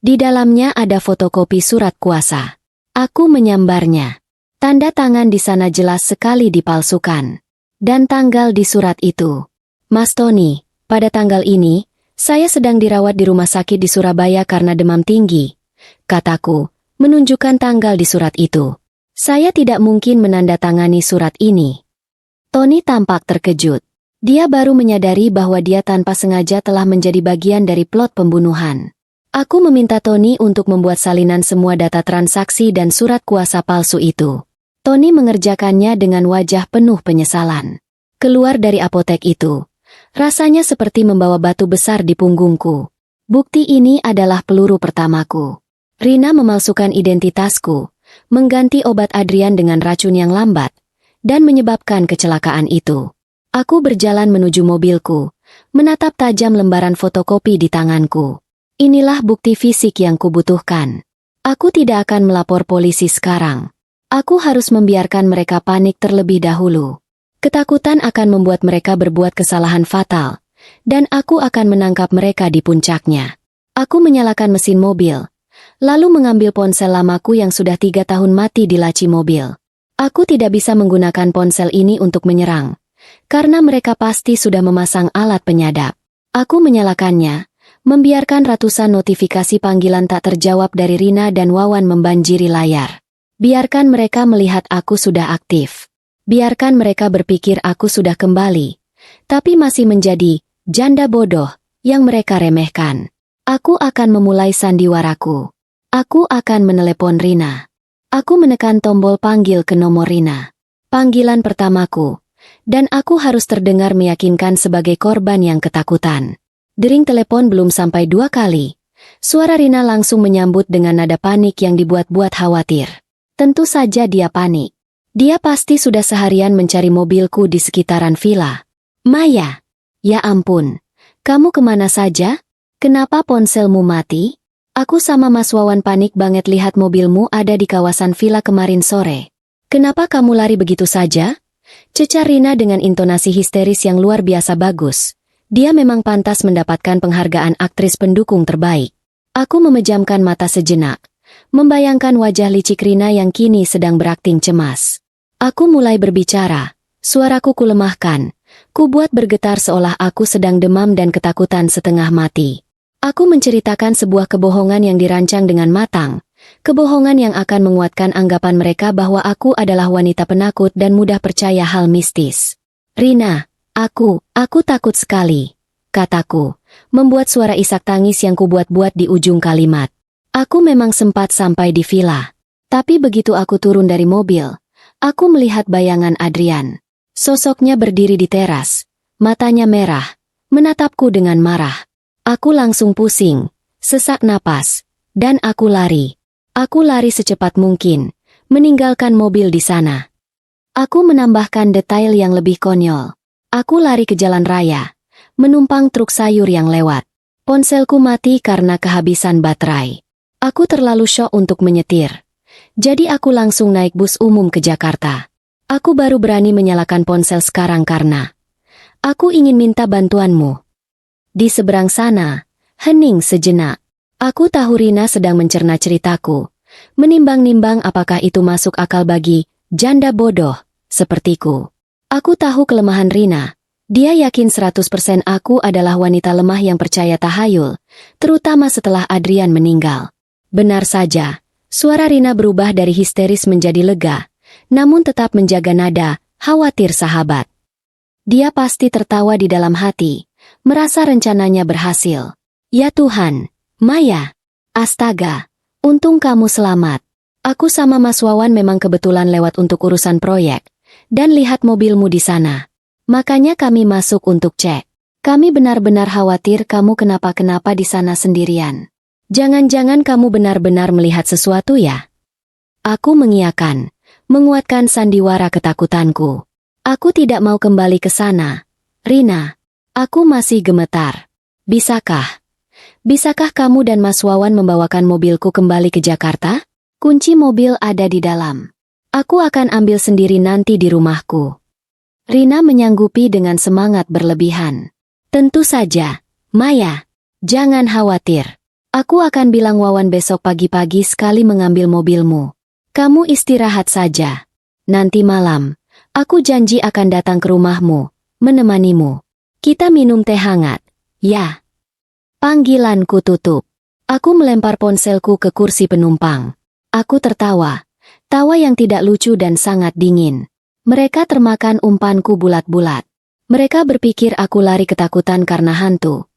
Di dalamnya ada fotokopi surat kuasa. Aku menyambarnya. Tanda tangan di sana jelas sekali dipalsukan. Dan tanggal di surat itu. Mas Tony, pada tanggal ini, saya sedang dirawat di rumah sakit di Surabaya karena demam tinggi. Kataku, menunjukkan tanggal di surat itu. Saya tidak mungkin menandatangani surat ini. Tony tampak terkejut. Dia baru menyadari bahwa dia tanpa sengaja telah menjadi bagian dari plot pembunuhan. Aku meminta Tony untuk membuat salinan semua data transaksi dan surat kuasa palsu itu. Tony mengerjakannya dengan wajah penuh penyesalan. Keluar dari apotek itu, rasanya seperti membawa batu besar di punggungku. Bukti ini adalah peluru pertamaku. Rina memalsukan identitasku, mengganti obat Adrian dengan racun yang lambat, dan menyebabkan kecelakaan itu. Aku berjalan menuju mobilku, menatap tajam lembaran fotokopi di tanganku. Inilah bukti fisik yang kubutuhkan. Aku tidak akan melapor polisi sekarang. Aku harus membiarkan mereka panik terlebih dahulu. Ketakutan akan membuat mereka berbuat kesalahan fatal, dan aku akan menangkap mereka di puncaknya. Aku menyalakan mesin mobil, lalu mengambil ponsel lamaku yang sudah 3 tahun mati di laci mobil. Aku tidak bisa menggunakan ponsel ini untuk menyerang, karena mereka pasti sudah memasang alat penyadap. Aku menyalakannya, membiarkan ratusan notifikasi panggilan tak terjawab dari Rina dan Wawan membanjiri layar. Biarkan mereka melihat aku sudah aktif. Biarkan mereka berpikir aku sudah kembali, tapi masih menjadi janda bodoh yang mereka remehkan. Aku akan memulai sandiwaraku. Aku akan menelepon Rina. Aku menekan tombol panggil ke nomor Rina. Panggilan pertamaku, dan aku harus terdengar meyakinkan sebagai korban yang ketakutan. Dering telepon belum sampai 2 kali. Suara Rina langsung menyambut dengan nada panik yang dibuat-buat khawatir. Tentu saja dia panik. Dia pasti sudah seharian mencari mobilku di sekitaran villa. Maya, ya ampun, kamu kemana saja? Kenapa ponselmu mati? Aku sama Mas Wawan panik banget lihat mobilmu ada di kawasan villa kemarin sore. Kenapa kamu lari begitu saja? Cecar Rina dengan intonasi histeris yang luar biasa bagus. Dia memang pantas mendapatkan penghargaan aktris pendukung terbaik. Aku memejamkan mata sejenak, membayangkan wajah licik Rina yang kini sedang berakting cemas. Aku mulai berbicara, suaraku kulemahkan, kubuat bergetar seolah aku sedang demam dan ketakutan setengah mati. Aku menceritakan sebuah kebohongan yang dirancang dengan matang, kebohongan yang akan menguatkan anggapan mereka bahwa aku adalah wanita penakut dan mudah percaya hal mistis. Rina, aku takut sekali, kataku, membuat suara isak tangis yang kubuat-buat di ujung kalimat. Aku memang sempat sampai di villa, tapi begitu aku turun dari mobil, aku melihat bayangan Adrian. Sosoknya berdiri di teras, matanya merah, menatapku dengan marah. Aku langsung pusing, sesak napas, dan aku lari. Aku lari secepat mungkin, meninggalkan mobil di sana. Aku menambahkan detail yang lebih konyol. Aku lari ke jalan raya, menumpang truk sayur yang lewat. Ponselku mati karena kehabisan baterai. Aku terlalu syok untuk menyetir. Jadi aku langsung naik bus umum ke Jakarta. Aku baru berani menyalakan ponsel sekarang karena aku ingin minta bantuanmu. Di seberang sana, hening sejenak. Aku tahu Rina sedang mencerna ceritaku, menimbang-nimbang apakah itu masuk akal bagi janda bodoh sepertiku. Aku tahu kelemahan Rina. Dia yakin 100% aku adalah wanita lemah yang percaya tahayul, terutama setelah Adrian meninggal. Benar saja, suara Rina berubah dari histeris menjadi lega, namun tetap menjaga nada, khawatir sahabat. Dia pasti tertawa di dalam hati, merasa rencananya berhasil. Ya Tuhan, Maya, astaga, untung kamu selamat. Aku sama Mas Wawan memang kebetulan lewat untuk urusan proyek, dan lihat mobilmu di sana. Makanya kami masuk untuk cek. Kami benar-benar khawatir kamu kenapa-kenapa di sana sendirian. Jangan-jangan kamu benar-benar melihat sesuatu ya? Aku mengiyakan, menguatkan sandiwara ketakutanku. Aku tidak mau kembali ke sana. Rina, aku masih gemetar. Bisakah kamu dan Mas Wawan membawakan mobilku kembali ke Jakarta? Kunci mobil ada di dalam. Aku akan ambil sendiri nanti di rumahku. Rina menyanggupi dengan semangat berlebihan. Tentu saja, Maya. Jangan khawatir. Aku akan bilang Wawan besok pagi-pagi sekali mengambil mobilmu. Kamu istirahat saja. Nanti malam, aku janji akan datang ke rumahmu, menemanimu. Kita minum teh hangat, ya. Panggilanku tutup. Aku melempar ponselku ke kursi penumpang. Aku tertawa. Tawa yang tidak lucu dan sangat dingin. Mereka termakan umpanku bulat-bulat. Mereka berpikir aku lari ketakutan karena hantu.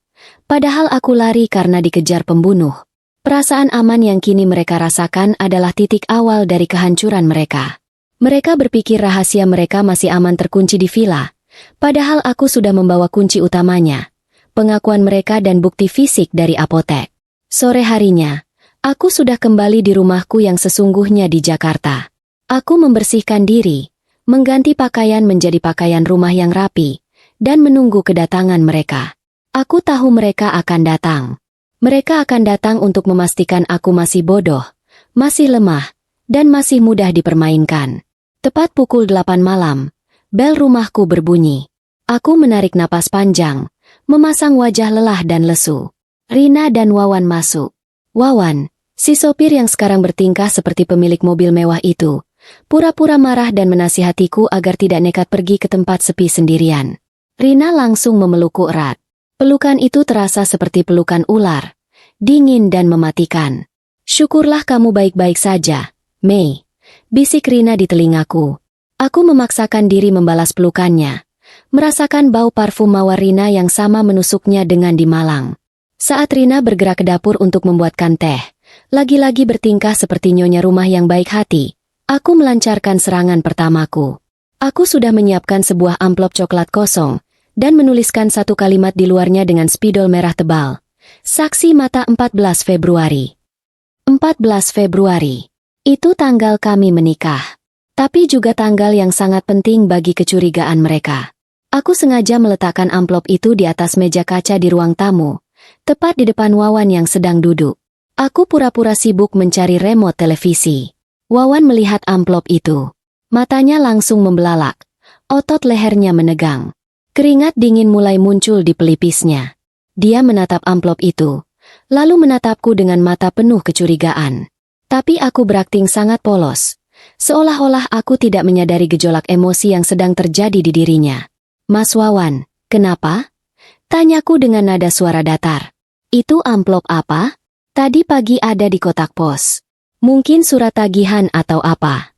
Padahal aku lari karena dikejar pembunuh. Perasaan aman yang kini mereka rasakan adalah titik awal dari kehancuran mereka. Mereka berpikir rahasia mereka masih aman terkunci di villa, padahal aku sudah membawa kunci utamanya, pengakuan mereka dan bukti fisik dari apotek. Sore harinya, aku sudah kembali di rumahku yang sesungguhnya di Jakarta. Aku membersihkan diri, mengganti pakaian menjadi pakaian rumah yang rapi, dan menunggu kedatangan mereka. Aku tahu mereka akan datang. Mereka akan datang untuk memastikan aku masih bodoh, masih lemah, dan masih mudah dipermainkan. Tepat pukul 8 malam, bel rumahku berbunyi. Aku menarik napas panjang, memasang wajah lelah dan lesu. Rina dan Wawan masuk. Wawan, si sopir yang sekarang bertingkah seperti pemilik mobil mewah itu, pura-pura marah dan menasihatiku agar tidak nekat pergi ke tempat sepi sendirian. Rina langsung memelukku erat. Pelukan itu terasa seperti pelukan ular, dingin dan mematikan. Syukurlah kamu baik-baik saja, Mei, bisik Rina di telingaku. Aku memaksakan diri membalas pelukannya, merasakan bau parfum mawar Rina yang sama menusuknya dengan di Malang. Saat Rina bergerak ke dapur untuk membuatkan teh, lagi-lagi bertingkah seperti nyonya rumah yang baik hati, aku melancarkan serangan pertamaku. Aku sudah menyiapkan sebuah amplop coklat kosong, dan menuliskan satu kalimat di luarnya dengan spidol merah tebal. Saksi mata 14 Februari. 14 Februari. Itu tanggal kami menikah. Tapi juga tanggal yang sangat penting bagi kecurigaan mereka. Aku sengaja meletakkan amplop itu di atas meja kaca di ruang tamu, tepat di depan Wawan yang sedang duduk. Aku pura-pura sibuk mencari remote televisi. Wawan melihat amplop itu. Matanya langsung membelalak. Otot lehernya menegang. Keringat dingin mulai muncul di pelipisnya. Dia menatap amplop itu, lalu menatapku dengan mata penuh kecurigaan. Tapi aku berakting sangat polos, seolah-olah aku tidak menyadari gejolak emosi yang sedang terjadi di dirinya. Mas Wawan, kenapa? Tanyaku dengan nada suara datar. Itu amplop apa? Tadi pagi ada di kotak pos. Mungkin surat tagihan atau apa?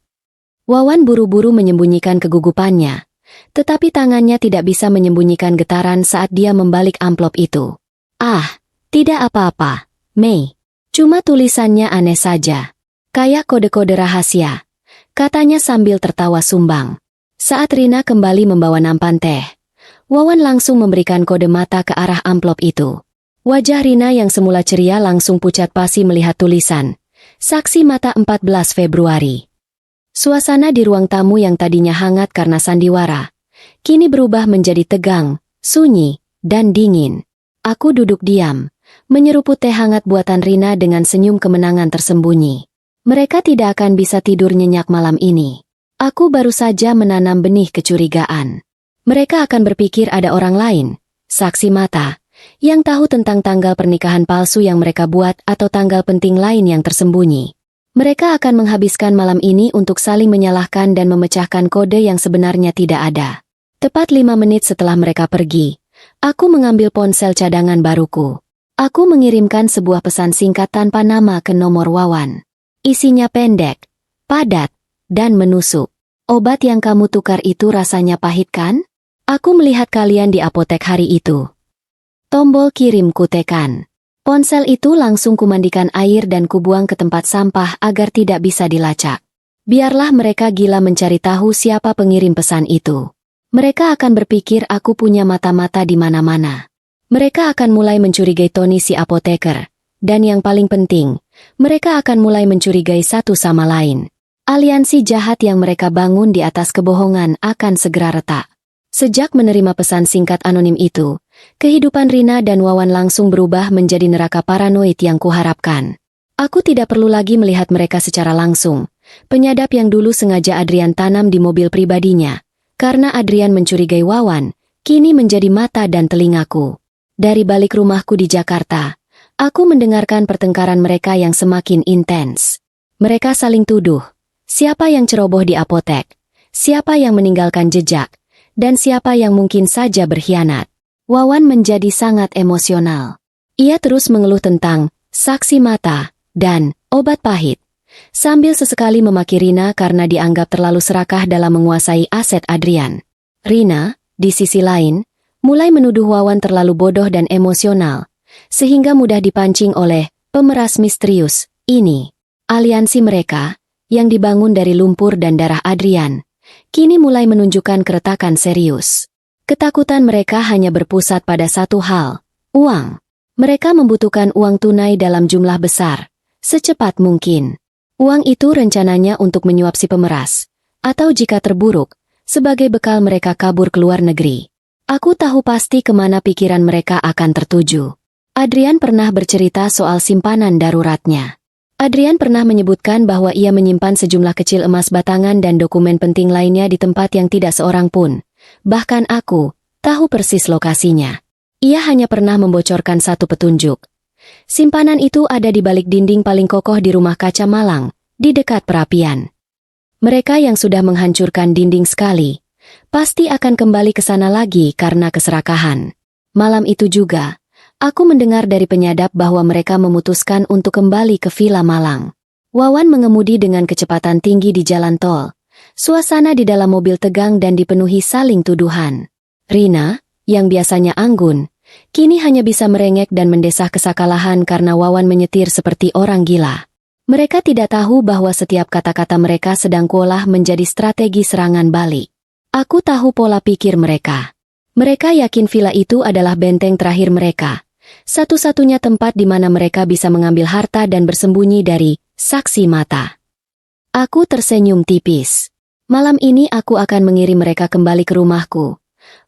Wawan buru-buru menyembunyikan kegugupannya. Tetapi tangannya tidak bisa menyembunyikan getaran saat dia membalik amplop itu. Ah, tidak apa-apa, Mei. Cuma tulisannya aneh saja. Kayak kode-kode rahasia, katanya sambil tertawa sumbang. Saat Rina kembali membawa nampan teh, Wawan langsung memberikan kode mata ke arah amplop itu. Wajah Rina yang semula ceria langsung pucat pasi melihat tulisan. Saksi mata 14 Februari. Suasana di ruang tamu yang tadinya hangat karena sandiwara, kini berubah menjadi tegang, sunyi, dan dingin. Aku duduk diam, menyeruput teh hangat buatan Rina dengan senyum kemenangan tersembunyi. Mereka tidak akan bisa tidur nyenyak malam ini. Aku baru saja menanam benih kecurigaan. Mereka akan berpikir ada orang lain, saksi mata, yang tahu tentang tanggal pernikahan palsu yang mereka buat atau tanggal penting lain yang tersembunyi. Mereka akan menghabiskan malam ini untuk saling menyalahkan dan memecahkan kode yang sebenarnya tidak ada. Tepat 5 menit setelah mereka pergi, aku mengambil ponsel cadangan baruku. Aku mengirimkan sebuah pesan singkat tanpa nama ke nomor Wawan. Isinya pendek, padat, dan menusuk. Obat yang kamu tukar itu rasanya pahit kan? Aku melihat kalian di apotek hari itu. Tombol kirim kutekan. Ponsel itu langsung kumandikan air dan kubuang ke tempat sampah agar tidak bisa dilacak. Biarlah mereka gila mencari tahu siapa pengirim pesan itu. Mereka akan berpikir aku punya mata-mata di mana-mana. Mereka akan mulai mencurigai Tony si apoteker. Dan yang paling penting, mereka akan mulai mencurigai satu sama lain. Aliansi jahat yang mereka bangun di atas kebohongan akan segera retak. Sejak menerima pesan singkat anonim itu, kehidupan Rina dan Wawan langsung berubah menjadi neraka paranoid yang kuharapkan. Aku tidak perlu lagi melihat mereka secara langsung. Penyadap yang dulu sengaja Adrian tanam di mobil pribadinya, karena Adrian mencurigai Wawan, kini menjadi mata dan telingaku. Dari balik rumahku di Jakarta, aku mendengarkan pertengkaran mereka yang semakin intens. Mereka saling tuduh, siapa yang ceroboh di apotek, siapa yang meninggalkan jejak, dan siapa yang mungkin saja berkhianat. Wawan menjadi sangat emosional. Ia terus mengeluh tentang saksi mata dan obat pahit, sambil sesekali memaki Rina karena dianggap terlalu serakah dalam menguasai aset Adrian. Rina, di sisi lain, mulai menuduh Wawan terlalu bodoh dan emosional, sehingga mudah dipancing oleh pemeras misterius ini. Aliansi mereka yang dibangun dari lumpur dan darah Adrian, kini mulai menunjukkan keretakan serius. Ketakutan mereka hanya berpusat pada satu hal, uang. Mereka membutuhkan uang tunai dalam jumlah besar, secepat mungkin. Uang itu rencananya untuk menyuap si pemeras, atau jika terburuk, sebagai bekal mereka kabur ke luar negeri. Aku tahu pasti kemana pikiran mereka akan tertuju. Adrian pernah bercerita soal simpanan daruratnya. Adrian pernah menyebutkan bahwa ia menyimpan sejumlah kecil emas batangan dan dokumen penting lainnya di tempat yang tidak seorang pun. Bahkan aku tahu persis lokasinya. Ia hanya pernah membocorkan satu petunjuk. Simpanan itu ada di balik dinding paling kokoh di rumah kaca Malang, di dekat perapian. Mereka yang sudah menghancurkan dinding sekali, pasti akan kembali ke sana lagi karena keserakahan. Malam itu juga, aku mendengar dari penyadap bahwa mereka memutuskan untuk kembali ke Villa Malang. Wawan mengemudi dengan kecepatan tinggi di jalan tol. Suasana di dalam mobil tegang dan dipenuhi saling tuduhan. Rina, yang biasanya anggun, kini hanya bisa merengek dan mendesah kesalahan karena Wawan menyetir seperti orang gila. Mereka tidak tahu bahwa setiap kata-kata mereka sedang diolah menjadi strategi serangan balik. Aku tahu pola pikir mereka. Mereka yakin villa itu adalah benteng terakhir mereka. Satu-satunya tempat di mana mereka bisa mengambil harta dan bersembunyi dari saksi mata. Aku tersenyum tipis. Malam ini aku akan mengirim mereka kembali ke rumahku.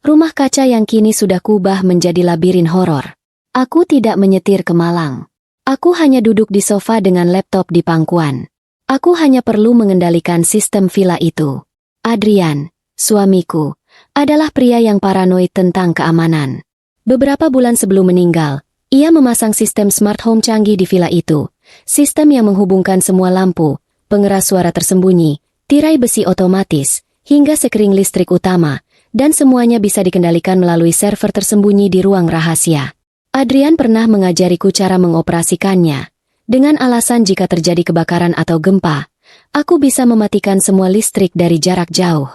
Rumah kaca yang kini sudah kubah menjadi labirin horor. Aku tidak menyetir ke Malang. Aku hanya duduk di sofa dengan laptop di pangkuan. Aku hanya perlu mengendalikan sistem villa itu. Adrian, suamiku, adalah pria yang paranoid tentang keamanan. Beberapa bulan sebelum meninggal, ia memasang sistem smart home canggih di villa itu. Sistem yang menghubungkan semua lampu, pengeras suara tersembunyi, tirai besi otomatis, hingga sekring listrik utama, dan semuanya bisa dikendalikan melalui server tersembunyi di ruang rahasia. Adrian pernah mengajariku cara mengoperasikannya. Dengan alasan jika terjadi kebakaran atau gempa, aku bisa mematikan semua listrik dari jarak jauh.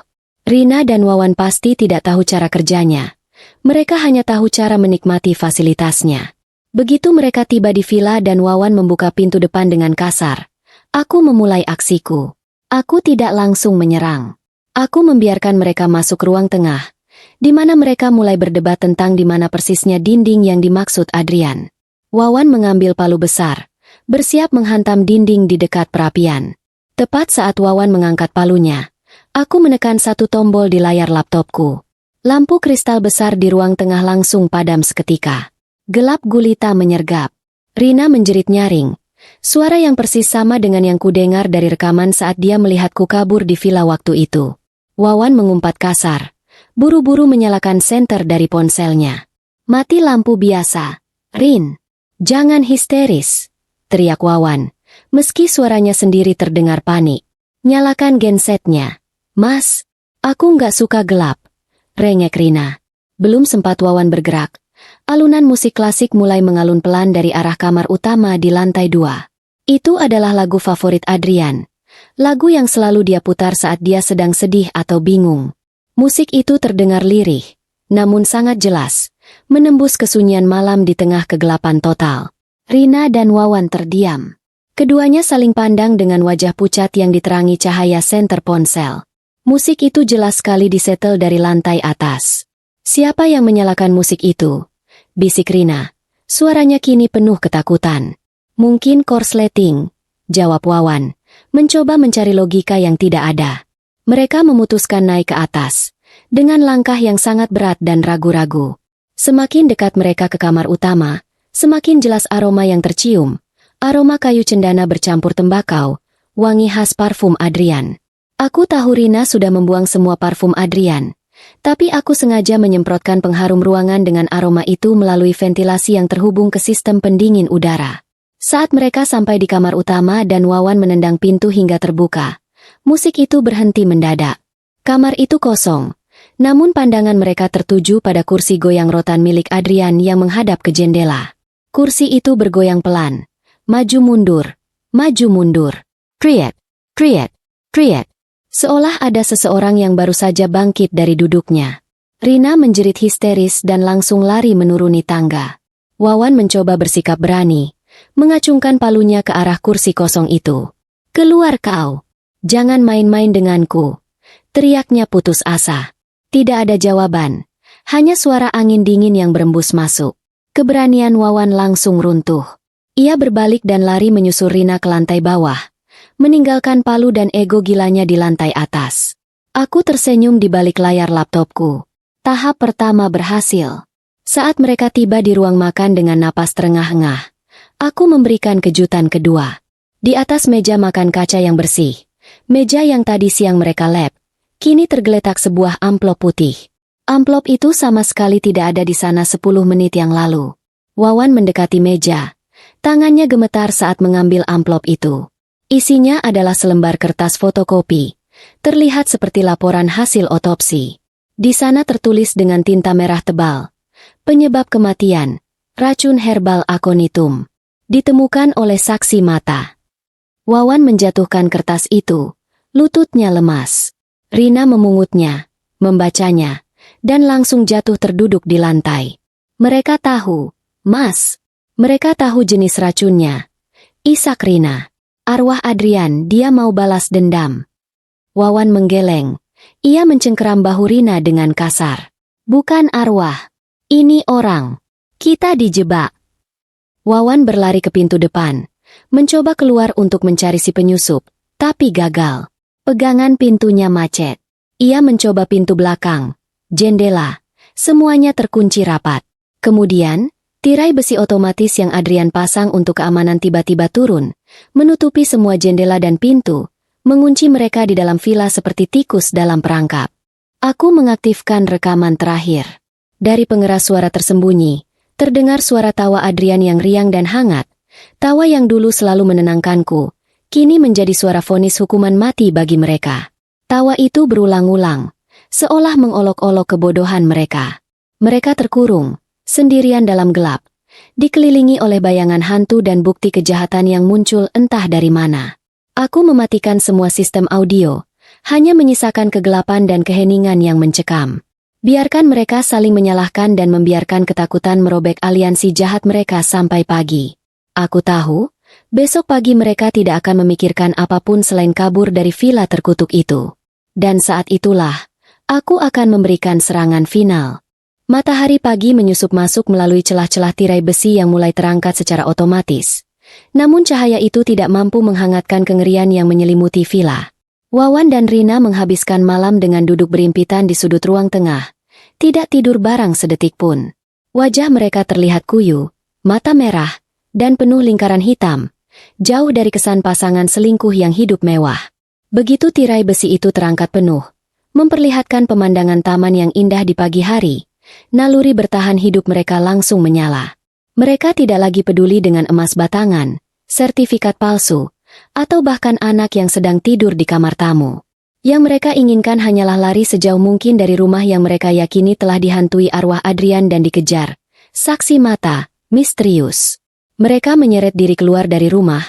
Rina dan Wawan pasti tidak tahu cara kerjanya. Mereka hanya tahu cara menikmati fasilitasnya. Begitu mereka tiba di villa dan Wawan membuka pintu depan dengan kasar, aku memulai aksiku. Aku tidak langsung menyerang. Aku membiarkan mereka masuk ruang tengah, di mana mereka mulai berdebat tentang di mana persisnya dinding yang dimaksud Adrian. Wawan mengambil palu besar, bersiap menghantam dinding di dekat perapian. Tepat saat Wawan mengangkat palunya, aku menekan satu tombol di layar laptopku. Lampu kristal besar di ruang tengah langsung padam seketika. Gelap gulita menyergap. Rina menjerit nyaring. Suara yang persis sama dengan yang kudengar dari rekaman saat dia melihatku kabur di villa waktu itu. Wawan mengumpat kasar. Buru-buru menyalakan senter dari ponselnya. Mati lampu biasa. Rin, jangan histeris, teriak Wawan, meski suaranya sendiri terdengar panik. Nyalakan gensetnya. Mas, aku nggak suka gelap, rengek Rina. Belum sempat Wawan bergerak, alunan musik klasik mulai mengalun pelan dari arah kamar utama di lantai 2. Itu adalah lagu favorit Adrian. Lagu yang selalu dia putar saat dia sedang sedih atau bingung. Musik itu terdengar lirih, namun sangat jelas, menembus kesunyian malam di tengah kegelapan total. Rina dan Wawan terdiam. Keduanya saling pandang dengan wajah pucat yang diterangi cahaya senter ponsel. Musik itu jelas sekali disetel dari lantai atas. Siapa yang menyalakan musik itu? Bisik Rina. Suaranya kini penuh ketakutan. Mungkin korsleting, jawab Wawan, mencoba mencari logika yang tidak ada. Mereka memutuskan naik ke atas, dengan langkah yang sangat berat dan ragu-ragu. Semakin dekat mereka ke kamar utama, semakin jelas aroma yang tercium. Aroma kayu cendana bercampur tembakau, wangi khas parfum Adrian. Aku tahu Rina sudah membuang semua parfum Adrian, tapi aku sengaja menyemprotkan pengharum ruangan dengan aroma itu melalui ventilasi yang terhubung ke sistem pendingin udara. Saat mereka sampai di kamar utama dan Wawan menendang pintu hingga terbuka, musik itu berhenti mendadak. Kamar itu kosong, namun pandangan mereka tertuju pada kursi goyang rotan milik Adrian yang menghadap ke jendela. Kursi itu bergoyang pelan, maju mundur, maju mundur. Kriet, kriet, kriet. Seolah ada seseorang yang baru saja bangkit dari duduknya. Rina menjerit histeris dan langsung lari menuruni tangga. Wawan mencoba bersikap berani, mengacungkan palunya ke arah kursi kosong itu. Keluar kau, Jangan main-main denganku. Teriaknya putus asa. Tidak ada jawaban. Hanya suara angin dingin yang berembus masuk. Keberanian Wawan langsung runtuh. Ia berbalik dan lari menyusul Rina ke lantai bawah, meninggalkan palu dan ego gilanya di lantai atas. Aku tersenyum di balik layar laptopku. Tahap pertama berhasil. Saat mereka tiba di ruang makan dengan napas terengah-engah, aku memberikan kejutan kedua. Di atas meja makan kaca yang bersih, meja yang tadi siang mereka lap, kini tergeletak sebuah amplop putih. Amplop itu sama sekali tidak ada di sana 10 menit yang lalu. Wawan mendekati meja. Tangannya gemetar saat mengambil amplop itu. Isinya adalah selembar kertas fotokopi. Terlihat seperti laporan hasil otopsi. Di sana tertulis dengan tinta merah tebal. Penyebab kematian, racun herbal aconitum. Ditemukan oleh saksi mata. Wawan menjatuhkan kertas itu. Lututnya lemas. Rina memungutnya, membacanya, dan langsung jatuh terduduk di lantai. Mereka tahu, Mas. Mereka tahu jenis racunnya. Isak Rina. Arwah Adrian, dia mau balas dendam. Wawan menggeleng. Ia mencengkeram bahu Rina dengan kasar. Bukan arwah. Ini orang. Kita dijebak. Wawan berlari ke pintu depan. Mencoba keluar untuk mencari si penyusup. Tapi gagal. Pegangan pintunya macet. Ia mencoba pintu belakang. Jendela. Semuanya terkunci rapat. Kemudian, tirai besi otomatis yang Adrian pasang untuk keamanan tiba-tiba turun. Menutupi semua jendela dan pintu. Mengunci mereka di dalam villa seperti tikus dalam perangkap. Aku mengaktifkan rekaman terakhir. Dari pengeras suara tersembunyi, terdengar suara tawa Adrian yang riang dan hangat. Tawa yang dulu selalu menenangkanku, kini menjadi suara vonis hukuman mati bagi mereka. Tawa itu berulang-ulang, seolah mengolok-olok kebodohan mereka. Mereka terkurung, sendirian dalam gelap, dikelilingi oleh bayangan hantu dan bukti kejahatan yang muncul entah dari mana. Aku mematikan semua sistem audio, hanya menyisakan kegelapan dan keheningan yang mencekam. Biarkan mereka saling menyalahkan dan membiarkan ketakutan merobek aliansi jahat mereka sampai pagi. Aku tahu, besok pagi mereka tidak akan memikirkan apapun selain kabur dari villa terkutuk itu. Dan saat itulah, aku akan memberikan serangan final. Matahari pagi menyusup masuk melalui celah-celah tirai besi yang mulai terangkat secara otomatis. Namun cahaya itu tidak mampu menghangatkan kengerian yang menyelimuti villa. Wawan dan Rina menghabiskan malam dengan duduk berimpitan di sudut ruang tengah. Tidak tidur barang sedetik pun. Wajah mereka terlihat kuyu, mata merah, dan penuh lingkaran hitam. Jauh dari kesan pasangan selingkuh yang hidup mewah. Begitu tirai besi itu terangkat penuh, memperlihatkan pemandangan taman yang indah di pagi hari, naluri bertahan hidup mereka langsung menyala. Mereka tidak lagi peduli dengan emas batangan, sertifikat palsu, atau bahkan anak yang sedang tidur di kamar tamu. Yang mereka inginkan hanyalah lari sejauh mungkin dari rumah yang mereka yakini telah dihantui arwah Adrian dan dikejar. Saksi mata, misterius. Mereka menyeret diri keluar dari rumah,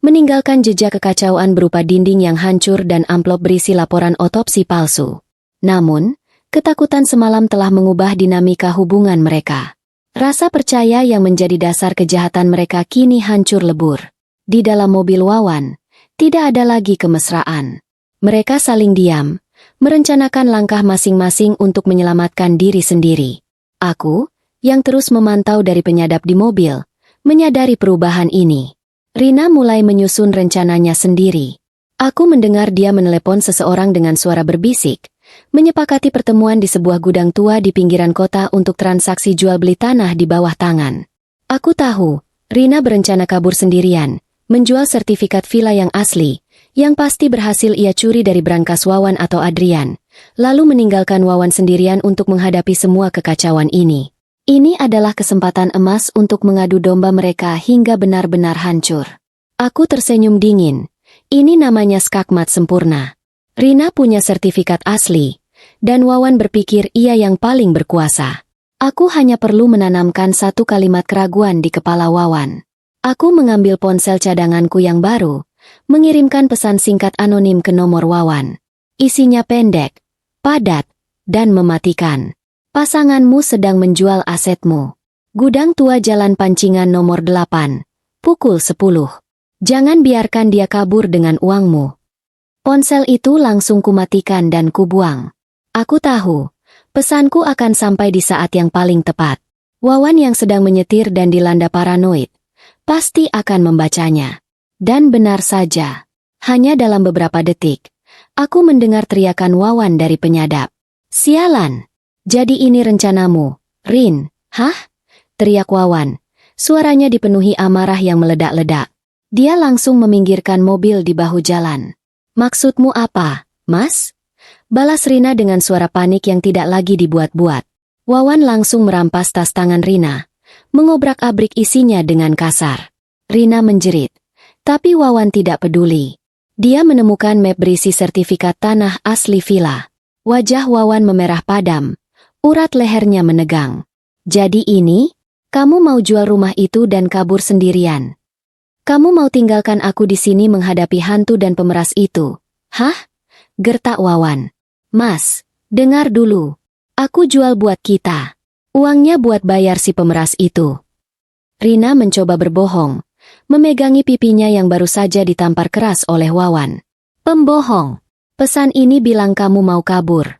meninggalkan jejak kekacauan berupa dinding yang hancur dan amplop berisi laporan otopsi palsu. Namun, ketakutan semalam telah mengubah dinamika hubungan mereka. Rasa percaya yang menjadi dasar kejahatan mereka kini hancur lebur. Di dalam mobil Wawan, tidak ada lagi kemesraan. Mereka saling diam, merencanakan langkah masing-masing untuk menyelamatkan diri sendiri. Aku, yang terus memantau dari penyadap di mobil, menyadari perubahan ini. Rina mulai menyusun rencananya sendiri. Aku mendengar dia menelepon seseorang dengan suara berbisik, menyepakati pertemuan di sebuah gudang tua di pinggiran kota untuk transaksi jual-beli tanah di bawah tangan. Aku tahu, Rina berencana kabur sendirian, menjual sertifikat villa yang asli, yang pasti berhasil ia curi dari brankas Wawan atau Adrian, lalu meninggalkan Wawan sendirian untuk menghadapi semua kekacauan ini. Ini adalah kesempatan emas untuk mengadu domba mereka hingga benar-benar hancur. Aku tersenyum dingin. Ini namanya skakmat sempurna. Rina punya sertifikat asli, dan Wawan berpikir ia yang paling berkuasa. Aku hanya perlu menanamkan satu kalimat keraguan di kepala Wawan. Aku mengambil ponsel cadanganku yang baru, mengirimkan pesan singkat anonim ke nomor Wawan. Isinya pendek, padat, dan mematikan. Pasanganmu sedang menjual asetmu. Gudang tua Jalan Pancingan nomor 8, pukul 10. Jangan biarkan dia kabur dengan uangmu. Ponsel itu langsung kumatikan dan kubuang. Aku tahu, pesanku akan sampai di saat yang paling tepat. Wawan yang sedang menyetir dan dilanda paranoid pasti akan membacanya. Dan benar saja, hanya dalam beberapa detik, aku mendengar teriakan Wawan dari penyadap. Sialan! Jadi ini rencanamu, Rin? Hah? Teriak Wawan. Suaranya dipenuhi amarah yang meledak-ledak. Dia langsung meminggirkan mobil di bahu jalan. Maksudmu apa, Mas? Balas Rina dengan suara panik yang tidak lagi dibuat-buat. Wawan langsung merampas tas tangan Rina, mengobrak-abrik isinya dengan kasar. Rina menjerit. Tapi Wawan tidak peduli. Dia menemukan map berisi sertifikat tanah asli villa. Wajah Wawan memerah padam. Urat lehernya menegang. Jadi ini, kamu mau jual rumah itu dan kabur sendirian? Kamu mau tinggalkan aku di sini menghadapi hantu dan pemeras itu? Hah? Gertak Wawan. Mas, dengar dulu. Aku jual buat kita. Uangnya buat bayar si pemeras itu. Rina mencoba berbohong, memegangi pipinya yang baru saja ditampar keras oleh Wawan. Pembohong. Pesan ini bilang kamu mau kabur.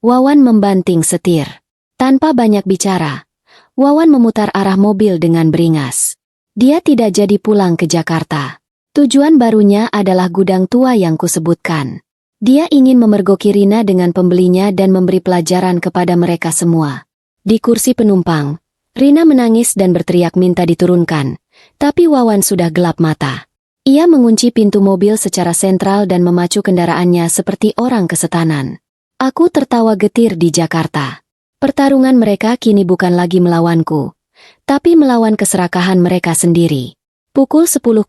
Wawan membanting setir. Tanpa banyak bicara, Wawan memutar arah mobil dengan beringas. Dia tidak jadi pulang ke Jakarta. Tujuan barunya adalah gudang tua yang kusebutkan. Dia ingin memergoki Rina dengan pembelinya dan memberi pelajaran kepada mereka semua. Di kursi penumpang, Rina menangis dan berteriak minta diturunkan. Tapi Wawan sudah gelap mata. Ia mengunci pintu mobil secara sentral dan memacu kendaraannya seperti orang kesetanan. Aku tertawa getir di Jakarta. Pertarungan mereka kini bukan lagi melawanku, tapi melawan keserakahan mereka sendiri. Pukul 10:05,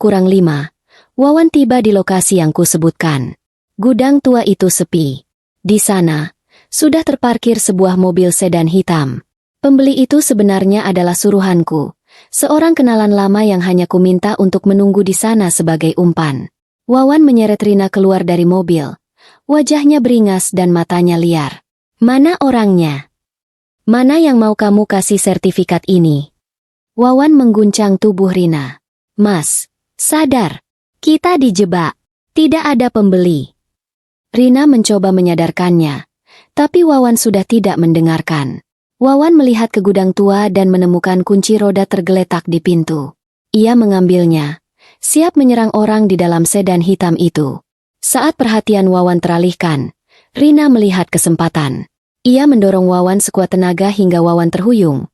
Wawan tiba di lokasi yang kusebutkan. Gudang tua itu sepi. Di sana, sudah terparkir sebuah mobil sedan hitam. Pembeli itu sebenarnya adalah suruhanku. Seorang kenalan lama yang hanya kuminta untuk menunggu di sana sebagai umpan. Wawan menyeret Rina keluar dari mobil. Wajahnya beringas dan matanya liar. Mana orangnya? Mana yang mau kamu kasih sertifikat ini? Wawan mengguncang tubuh Rina. Mas, sadar. Kita dijebak. Tidak ada pembeli. Rina mencoba menyadarkannya. Tapi Wawan sudah tidak mendengarkan. Wawan melihat ke gudang tua dan menemukan kunci roda tergeletak di pintu. Ia mengambilnya, siap menyerang orang di dalam sedan hitam itu. Saat perhatian Wawan teralihkan, Rina melihat kesempatan. Ia mendorong Wawan sekuat tenaga hingga Wawan terhuyung.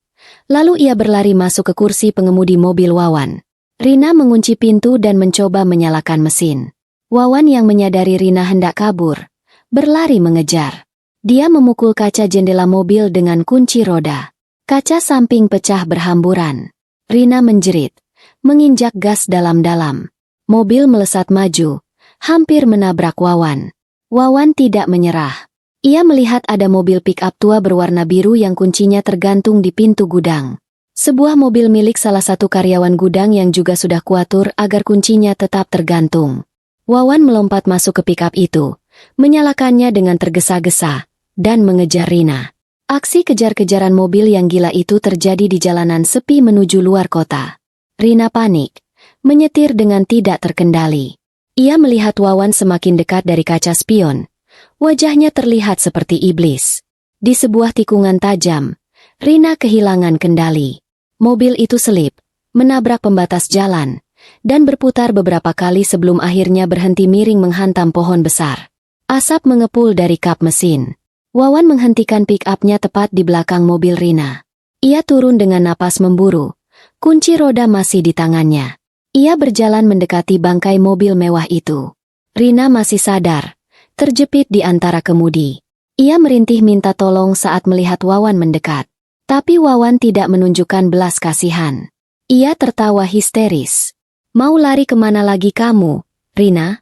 Lalu ia berlari masuk ke kursi pengemudi mobil Wawan. Rina mengunci pintu dan mencoba menyalakan mesin. Wawan yang menyadari Rina hendak kabur, berlari mengejar. Dia memukul kaca jendela mobil dengan kunci roda. Kaca samping pecah berhamburan. Rina menjerit, menginjak gas dalam-dalam. Mobil melesat maju, hampir menabrak Wawan. Wawan tidak menyerah. Ia melihat ada mobil pick-up tua berwarna biru yang kuncinya tergantung di pintu gudang. Sebuah mobil milik salah satu karyawan gudang yang juga sudah kuatur agar kuncinya tetap tergantung. Wawan melompat masuk ke pick-up itu, menyalakannya dengan tergesa-gesa, dan mengejar Rina. Aksi kejar-kejaran mobil yang gila itu terjadi di jalanan sepi menuju luar kota. Rina panik, menyetir dengan tidak terkendali. Ia melihat Wawan semakin dekat dari kaca spion. Wajahnya terlihat seperti iblis. Di sebuah tikungan tajam, Rina kehilangan kendali. Mobil itu selip, menabrak pembatas jalan, dan berputar beberapa kali sebelum akhirnya berhenti miring menghantam pohon besar. Asap mengepul dari kap mesin. Wawan menghentikan pick-up-nya tepat di belakang mobil Rina. Ia turun dengan napas memburu. Kunci roda masih di tangannya. Ia berjalan mendekati bangkai mobil mewah itu. Rina masih sadar, terjepit di antara kemudi. Ia merintih minta tolong saat melihat Wawan mendekat. Tapi Wawan tidak menunjukkan belas kasihan. Ia tertawa histeris. Mau lari kemana lagi kamu, Rina?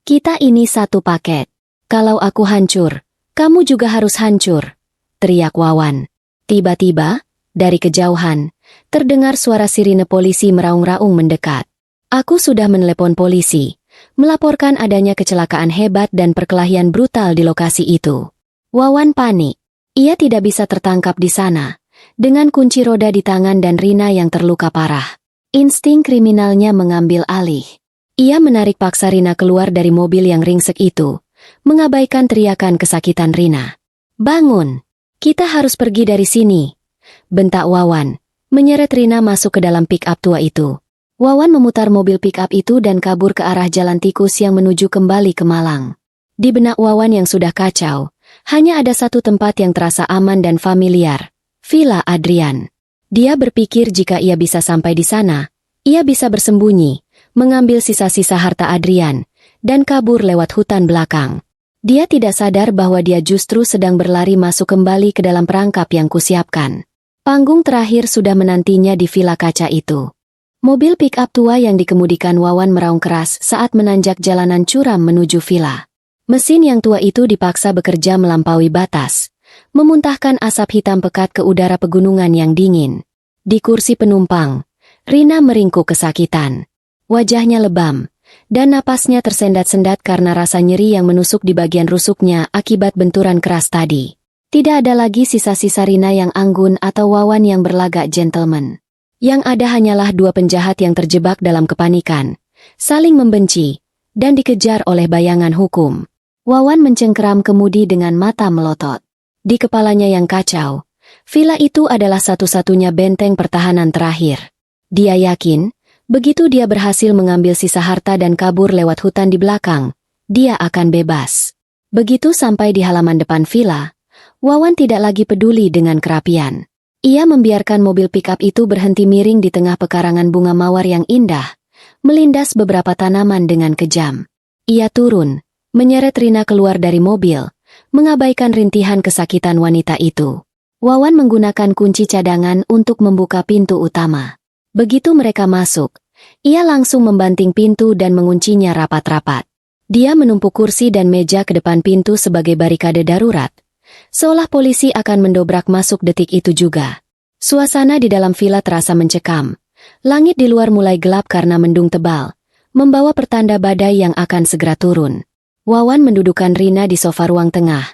Kita ini satu paket. Kalau aku hancur, kamu juga harus hancur, teriak Wawan. Tiba-tiba, dari kejauhan, terdengar suara sirine polisi meraung-raung mendekat. Aku sudah menelepon polisi, melaporkan adanya kecelakaan hebat dan perkelahian brutal di lokasi itu. Wawan panik. Ia tidak bisa tertangkap di sana, dengan kunci roda di tangan dan Rina yang terluka parah. Insting kriminalnya mengambil alih. Ia menarik paksa Rina keluar dari mobil yang ringsek itu, mengabaikan teriakan kesakitan Rina. "Bangun! Kita harus pergi dari sini!" bentak Wawan, menyeret Rina masuk ke dalam pick-up tua itu. Wawan memutar mobil pick-up itu dan kabur ke arah jalan tikus yang menuju kembali ke Malang. Di benak Wawan yang sudah kacau, hanya ada satu tempat yang terasa aman dan familiar, Villa Adrian. Dia berpikir jika ia bisa sampai di sana, ia bisa bersembunyi, mengambil sisa-sisa harta Adrian, dan kabur lewat hutan belakang. Dia tidak sadar bahwa dia justru sedang berlari masuk kembali ke dalam perangkap yang kusiapkan. Panggung terakhir sudah menantinya di villa kaca itu. Mobil pick-up tua yang dikemudikan Wawan meraung keras saat menanjak jalanan curam menuju villa. Mesin yang tua itu dipaksa bekerja melampaui batas, memuntahkan asap hitam pekat ke udara pegunungan yang dingin. Di kursi penumpang, Rina meringkuk kesakitan. Wajahnya lebam, dan napasnya tersendat-sendat karena rasa nyeri yang menusuk di bagian rusuknya akibat benturan keras tadi. Tidak ada lagi sisa-sisa Rina yang anggun atau Wawan yang berlagak gentleman. Yang ada hanyalah dua penjahat yang terjebak dalam kepanikan, saling membenci, dan dikejar oleh bayangan hukum. Wawan mencengkeram kemudi dengan mata melotot. Di kepalanya yang kacau, villa itu adalah satu-satunya benteng pertahanan terakhir. Dia yakin, begitu dia berhasil mengambil sisa harta dan kabur lewat hutan di belakang, dia akan bebas. Begitu sampai di halaman depan villa, Wawan tidak lagi peduli dengan kerapian. Ia membiarkan mobil pick-up itu berhenti miring di tengah pekarangan bunga mawar yang indah, melindas beberapa tanaman dengan kejam. Ia turun, menyeret Rina keluar dari mobil, mengabaikan rintihan kesakitan wanita itu. Wawan menggunakan kunci cadangan untuk membuka pintu utama. Begitu mereka masuk, ia langsung membanting pintu dan menguncinya rapat-rapat. Dia menumpuk kursi dan meja ke depan pintu sebagai barikade darurat, seolah polisi akan mendobrak masuk detik itu juga. Suasana di dalam villa terasa mencekam. Langit di luar mulai gelap karena mendung tebal, membawa pertanda badai yang akan segera turun. Wawan mendudukkan Rina di sofa ruang tengah,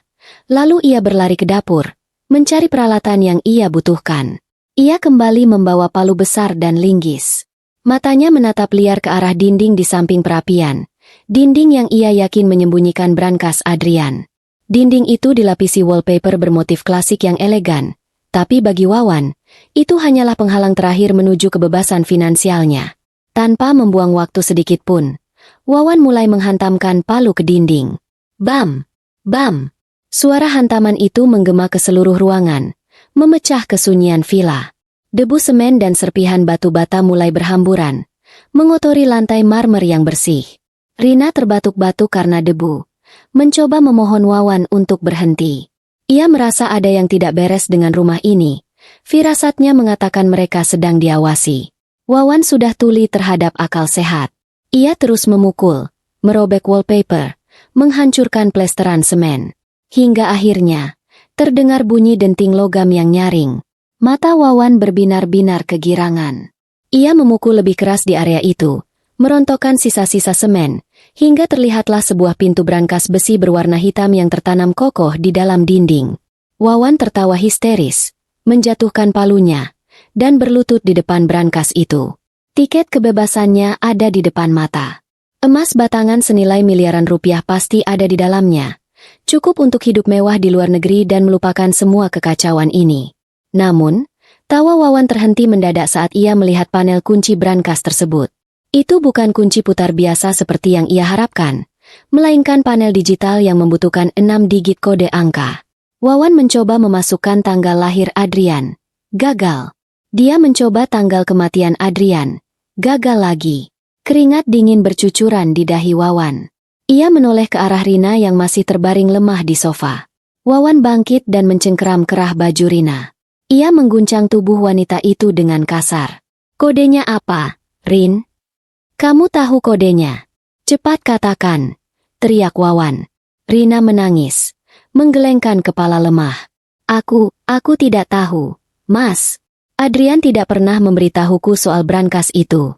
lalu ia berlari ke dapur, mencari peralatan yang ia butuhkan. Ia kembali membawa palu besar dan linggis. Matanya menatap liar ke arah dinding di samping perapian, dinding yang ia yakin menyembunyikan brankas Adrian. Dinding itu dilapisi wallpaper bermotif klasik yang elegan, tapi bagi Wawan, itu hanyalah penghalang terakhir menuju kebebasan finansialnya. Tanpa membuang waktu sedikit pun, Wawan mulai menghantamkan palu ke dinding. Bam! Bam! Suara hantaman itu menggema ke seluruh ruangan, memecah kesunyian villa. Debu semen dan serpihan batu bata mulai berhamburan, mengotori lantai marmer yang bersih. Rina terbatuk-batuk karena debu, mencoba memohon Wawan untuk berhenti. Ia merasa ada yang tidak beres dengan rumah ini. Firasatnya mengatakan mereka sedang diawasi. Wawan sudah tuli terhadap akal sehat. Ia terus memukul, merobek wallpaper, menghancurkan plesteran semen. Hingga akhirnya, terdengar bunyi denting logam yang nyaring. Mata Wawan berbinar-binar kegirangan. Ia memukul lebih keras di area itu, merontokkan sisa-sisa semen, hingga terlihatlah sebuah pintu brankas besi berwarna hitam yang tertanam kokoh di dalam dinding. Wawan tertawa histeris, menjatuhkan palunya, dan berlutut di depan brankas itu. Tiket kebebasannya ada di depan mata. Emas batangan senilai miliaran rupiah pasti ada di dalamnya. Cukup untuk hidup mewah di luar negeri dan melupakan semua kekacauan ini. Namun, tawa Wawan terhenti mendadak saat ia melihat panel kunci brankas tersebut. Itu bukan kunci putar biasa seperti yang ia harapkan, melainkan panel digital yang membutuhkan 6 digit kode angka. Wawan mencoba memasukkan tanggal lahir Adrian. Gagal. Dia mencoba tanggal kematian Adrian. Gagal lagi. Keringat dingin bercucuran di dahi Wawan. Ia menoleh ke arah Rina yang masih terbaring lemah di sofa. Wawan bangkit dan mencengkeram kerah baju Rina. Ia mengguncang tubuh wanita itu dengan kasar. Kodenya apa, Rin? Kamu tahu kodenya? Cepat katakan, teriak Wawan. Rina menangis, menggelengkan kepala lemah. Aku tidak tahu, Mas. Adrian tidak pernah memberitahuku soal brankas itu.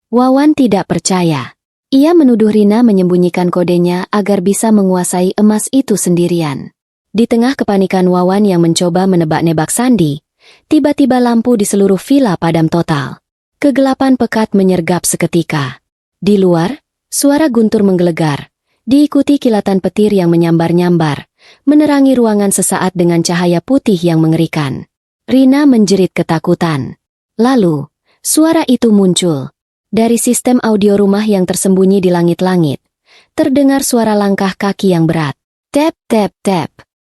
Wawan tidak percaya. Ia menuduh Rina menyembunyikan kodenya agar bisa menguasai emas itu sendirian. Di tengah kepanikan Wawan yang mencoba menebak-nebak sandi, tiba-tiba lampu di seluruh villa padam total. Kegelapan pekat menyergap seketika. Di luar, suara guntur menggelegar, diikuti kilatan petir yang menyambar-nyambar, menerangi ruangan sesaat dengan cahaya putih yang mengerikan. Rina menjerit ketakutan. Lalu, suara itu muncul. Dari sistem audio rumah yang tersembunyi di langit-langit, terdengar suara langkah kaki yang berat. Tap, tap, tap.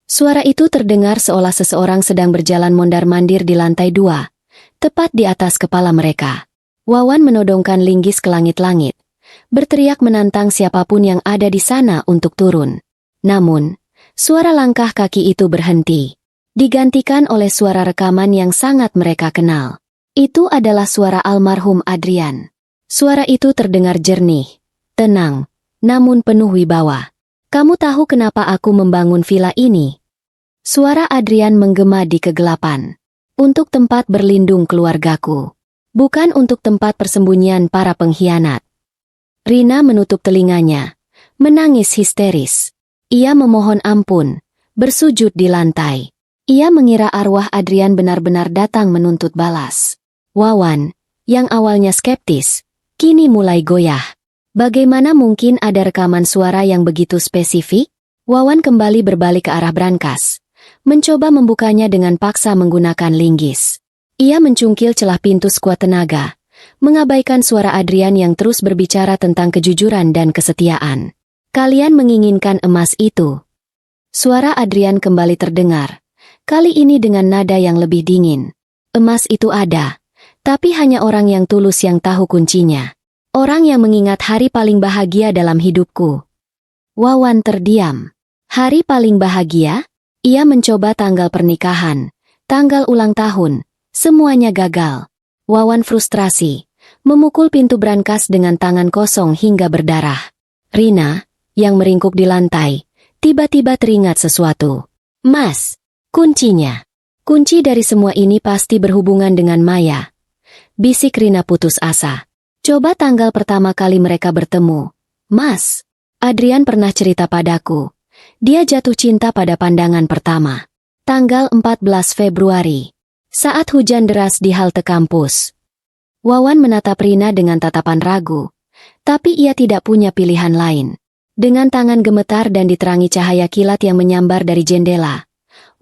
Suara itu terdengar seolah seseorang sedang berjalan mondar-mandir di lantai 2, tepat di atas kepala mereka. Wawan menodongkan linggis ke langit-langit, berteriak menantang siapapun yang ada di sana untuk turun. Namun, suara langkah kaki itu berhenti, digantikan oleh suara rekaman yang sangat mereka kenal. Itu adalah suara almarhum Adrian. Suara itu terdengar jernih, tenang, namun penuh wibawa. "Kamu tahu kenapa aku membangun villa ini?" Suara Adrian menggema di kegelapan. "Untuk tempat berlindung keluargaku. Bukan untuk tempat persembunyian para pengkhianat." Rina menutup telinganya, menangis histeris. Ia memohon ampun, bersujud di lantai. Ia mengira arwah Adrian benar-benar datang menuntut balas. Wawan, yang awalnya skeptis, kini mulai goyah. Bagaimana mungkin ada rekaman suara yang begitu spesifik? Wawan kembali berbalik ke arah brankas, mencoba membukanya dengan paksa menggunakan linggis. Ia mencungkil celah pintu sekuat tenaga, mengabaikan suara Adrian yang terus berbicara tentang kejujuran dan kesetiaan. "Kalian menginginkan emas itu." Suara Adrian kembali terdengar, kali ini dengan nada yang lebih dingin. "Emas itu ada, tapi hanya orang yang tulus yang tahu kuncinya. Orang yang mengingat hari paling bahagia dalam hidupku." Wawan terdiam. Hari paling bahagia? Ia mencoba tanggal pernikahan, tanggal ulang tahun. Semuanya gagal. Wawan frustrasi, memukul pintu brankas dengan tangan kosong hingga berdarah. Rina, yang meringkuk di lantai, tiba-tiba teringat sesuatu. "Mas, kuncinya. Kunci dari semua ini pasti berhubungan dengan Maya." Bisik Rina putus asa. "Coba tanggal pertama kali mereka bertemu." "Mas, Adrian pernah cerita padaku. Dia jatuh cinta pada pandangan pertama. Tanggal 14 Februari. Saat hujan deras di halte kampus." Wawan menatap Rina dengan tatapan ragu, tapi ia tidak punya pilihan lain. Dengan tangan gemetar dan diterangi cahaya kilat yang menyambar dari jendela,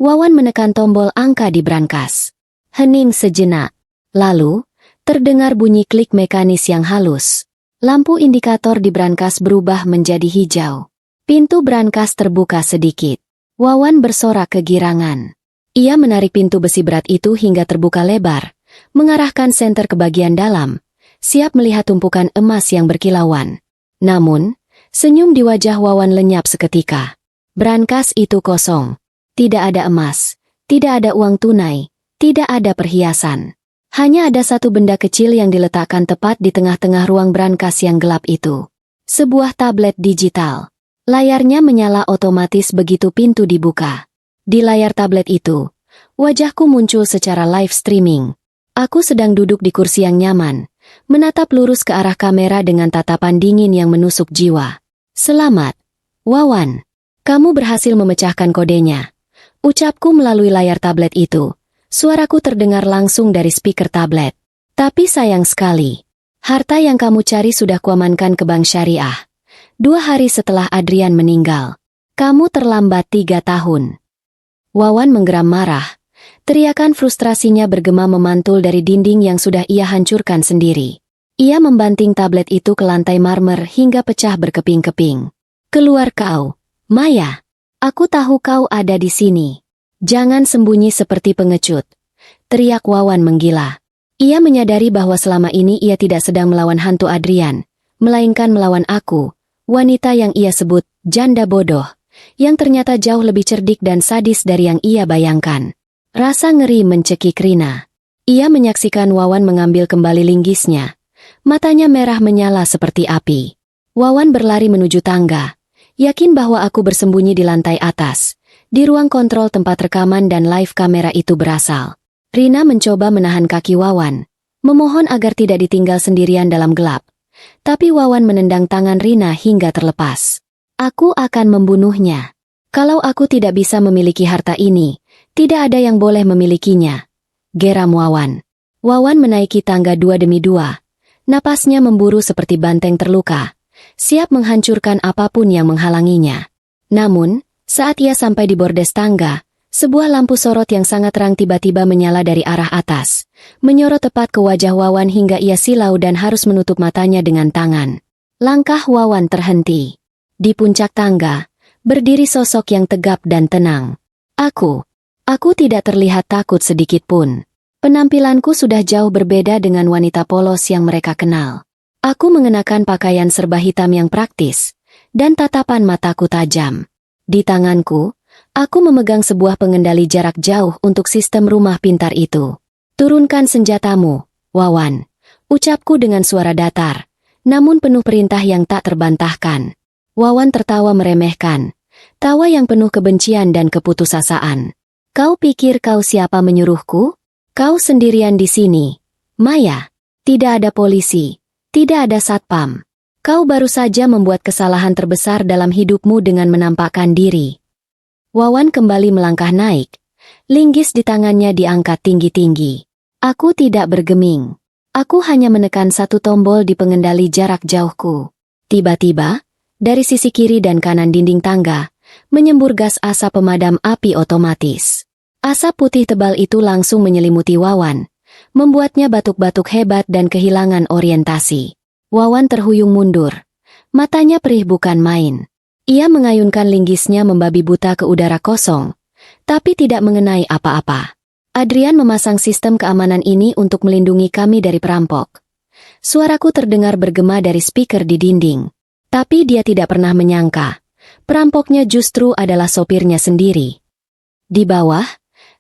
Wawan menekan tombol angka di brankas. Hening sejenak. Lalu, terdengar bunyi klik mekanis yang halus. Lampu indikator di brankas berubah menjadi hijau. Pintu brankas terbuka sedikit. Wawan bersorak kegirangan. Ia menarik pintu besi berat itu hingga terbuka lebar, mengarahkan senter ke bagian dalam, siap melihat tumpukan emas yang berkilauan. Namun, senyum di wajah Wawan lenyap seketika. Brankas itu kosong. Tidak ada emas, tidak ada uang tunai, tidak ada perhiasan. Hanya ada satu benda kecil yang diletakkan tepat di tengah-tengah ruang brankas yang gelap itu. Sebuah tablet digital. Layarnya menyala otomatis begitu pintu dibuka. Di layar tablet itu, wajahku muncul secara live streaming. Aku sedang duduk di kursi yang nyaman, menatap lurus ke arah kamera dengan tatapan dingin yang menusuk jiwa. "Selamat, Wawan. Kamu berhasil memecahkan kodenya." Ucapku melalui layar tablet itu. Suaraku terdengar langsung dari speaker tablet. "Tapi sayang sekali, harta yang kamu cari sudah kuamankan ke bank syariah. 2 hari setelah Adrian meninggal. Kamu terlambat 3 tahun. Wawan menggeram marah. Teriakan frustrasinya bergema memantul dari dinding yang sudah ia hancurkan sendiri. Ia membanting tablet itu ke lantai marmer hingga pecah berkeping-keping. "Keluar kau, Maya. Aku tahu kau ada di sini. Jangan sembunyi seperti pengecut," teriak Wawan menggila. Ia menyadari bahwa selama ini ia tidak sedang melawan hantu Adrian, melainkan melawan aku, wanita yang ia sebut janda bodoh, yang ternyata jauh lebih cerdik dan sadis dari yang ia bayangkan. Rasa ngeri mencekik Rina. Ia menyaksikan Wawan mengambil kembali linggisnya. Matanya merah menyala seperti api. Wawan berlari menuju tangga, yakin bahwa aku bersembunyi di lantai atas, di ruang kontrol tempat rekaman dan live kamera itu berasal. Rina mencoba menahan kaki Wawan, memohon agar tidak ditinggal sendirian dalam gelap. Tapi Wawan menendang tangan Rina hingga terlepas. "Aku akan membunuhnya. Kalau aku tidak bisa memiliki harta ini, tidak ada yang boleh memilikinya," geram Wawan. Wawan menaiki tangga 2 demi 2, Napasnya memburu seperti banteng terluka, siap menghancurkan apapun yang menghalanginya. Namun, saat ia sampai di bordes tangga, sebuah lampu sorot yang sangat terang tiba-tiba menyala dari arah atas, menyorot tepat ke wajah Wawan hingga ia silau dan harus menutup matanya dengan tangan. Langkah Wawan terhenti. Di puncak tangga, berdiri sosok yang tegap dan tenang. Aku tidak terlihat takut sedikit pun. Penampilanku sudah jauh berbeda dengan wanita polos yang mereka kenal. Aku mengenakan pakaian serba hitam yang praktis, dan tatapan mataku tajam. Di tanganku, aku memegang sebuah pengendali jarak jauh untuk sistem rumah pintar itu. Turunkan senjatamu, Wawan, ucapku dengan suara datar, namun penuh perintah yang tak terbantahkan. Wawan tertawa meremehkan, tawa yang penuh kebencian dan keputusasaan. Kau pikir kau siapa menyuruhku? Kau sendirian di sini, Maya. Tidak ada polisi, tidak ada satpam. Kau baru saja membuat kesalahan terbesar dalam hidupmu dengan menampakkan diri. Wawan kembali melangkah naik. Linggis di tangannya diangkat tinggi-tinggi. Aku tidak bergeming. Aku hanya menekan satu tombol di pengendali jarak jauhku. Tiba-tiba, dari sisi kiri dan kanan dinding tangga, menyembur gas asap pemadam api otomatis. Asap putih tebal itu langsung menyelimuti Wawan, membuatnya batuk-batuk hebat dan kehilangan orientasi. Wawan terhuyung mundur. Matanya perih bukan main. Ia mengayunkan linggisnya membabi buta ke udara kosong, tapi tidak mengenai apa-apa. Adrian memasang sistem keamanan ini untuk melindungi kami dari perampok. Suaraku terdengar bergema dari speaker di dinding. Tapi dia tidak pernah menyangka, perampoknya justru adalah sopirnya sendiri. Di bawah,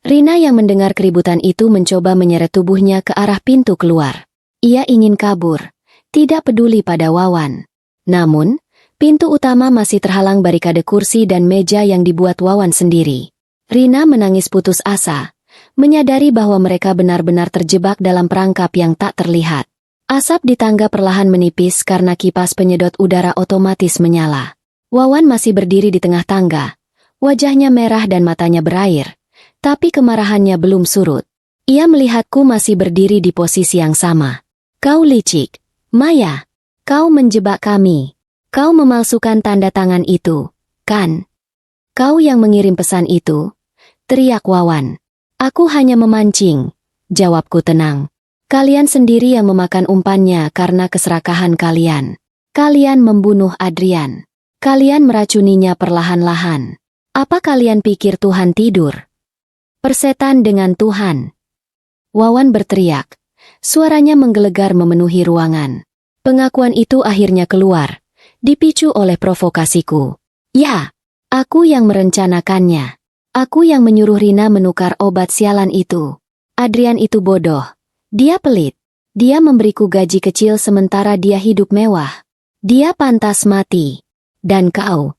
Rina yang mendengar keributan itu mencoba menyeret tubuhnya ke arah pintu keluar. Ia ingin kabur, tidak peduli pada Wawan. Namun, pintu utama masih terhalang barikade kursi dan meja yang dibuat Wawan sendiri. Rina menangis putus asa, menyadari bahwa mereka benar-benar terjebak dalam perangkap yang tak terlihat. Asap di tangga perlahan menipis karena kipas penyedot udara otomatis menyala. Wawan masih berdiri di tengah tangga. Wajahnya merah dan matanya berair. Tapi kemarahannya belum surut. Ia melihatku masih berdiri di posisi yang sama. Kau licik, Maya. Kau menjebak kami. Kau memalsukan tanda tangan itu, kan? Kau yang mengirim pesan itu? Teriak Wawan. Aku hanya memancing. Jawabku tenang. Kalian sendiri yang memakan umpannya karena keserakahan kalian. Kalian membunuh Adrian. Kalian meracuninya perlahan-lahan. Apa kalian pikir Tuhan tidur? Persetan dengan Tuhan. Wawan berteriak. Suaranya menggelegar memenuhi ruangan. Pengakuan itu akhirnya keluar, dipicu oleh provokasiku. Ya, aku yang merencanakannya. Aku yang menyuruh Rina menukar obat sialan itu. Adrian itu bodoh. Dia pelit. Dia memberiku gaji kecil sementara dia hidup mewah. Dia pantas mati. Dan kau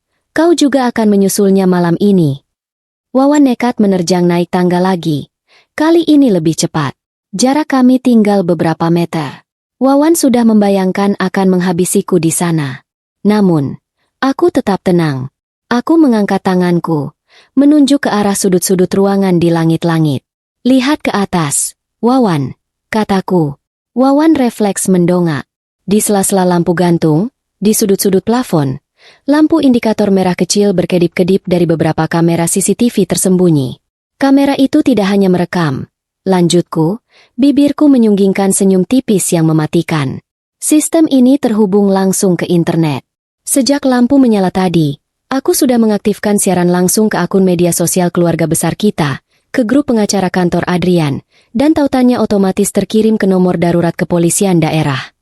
juga akan menyusulnya malam ini. Wawan nekat menerjang naik tangga lagi. Kali ini lebih cepat. Jarak kami tinggal beberapa meter. Wawan sudah membayangkan akan menghabisiku di sana. Namun, aku tetap tenang. Aku mengangkat tanganku, menunjuk ke arah sudut-sudut ruangan di langit-langit. Lihat ke atas, Wawan. Kataku. Wawan refleks mendongak. Di sela-sela lampu gantung, di sudut-sudut plafon, lampu indikator merah kecil berkedip-kedip dari beberapa kamera CCTV tersembunyi. Kamera itu tidak hanya merekam. Lanjutku, bibirku menyunggingkan senyum tipis yang mematikan. Sistem ini terhubung langsung ke internet. Sejak lampu menyala tadi, aku sudah mengaktifkan siaran langsung ke akun media sosial keluarga besar kita, ke grup pengacara kantor Adrian, dan tautannya otomatis terkirim ke nomor darurat kepolisian daerah.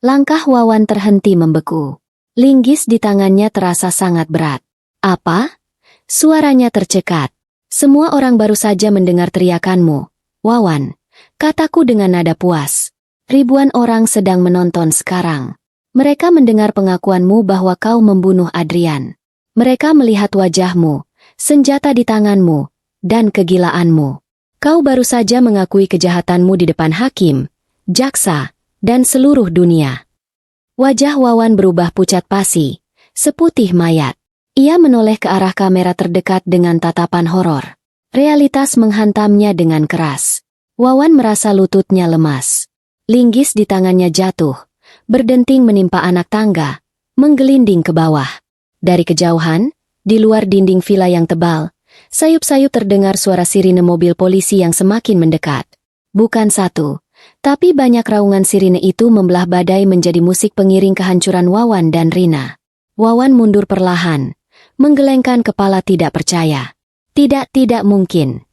Langkah Wawan terhenti membeku. Linggis di tangannya terasa sangat berat. Apa? Suaranya tercekat. Semua orang baru saja mendengar teriakanmu, Wawan, kataku dengan nada puas. Ribuan orang sedang menonton sekarang. Mereka mendengar pengakuanmu bahwa kau membunuh Adrian. Mereka melihat wajahmu, senjata di tanganmu, dan kegilaanmu. Kau baru saja mengakui kejahatanmu di depan hakim, jaksa, dan seluruh dunia. Wajah Wawan berubah pucat pasi, seputih mayat. Ia menoleh ke arah kamera terdekat dengan tatapan horor. Realitas menghantamnya dengan keras. Wawan merasa lututnya lemas. Linggis di tangannya jatuh, berdenting menimpa anak tangga, menggelinding ke bawah. Dari kejauhan, di luar dinding villa yang tebal, sayup-sayup terdengar suara sirine mobil polisi yang semakin mendekat. Bukan satu, tapi banyak raungan sirine itu membelah badai menjadi musik pengiring kehancuran Wawan dan Rina. Wawan mundur perlahan, menggelengkan kepala tidak percaya. Tidak mungkin.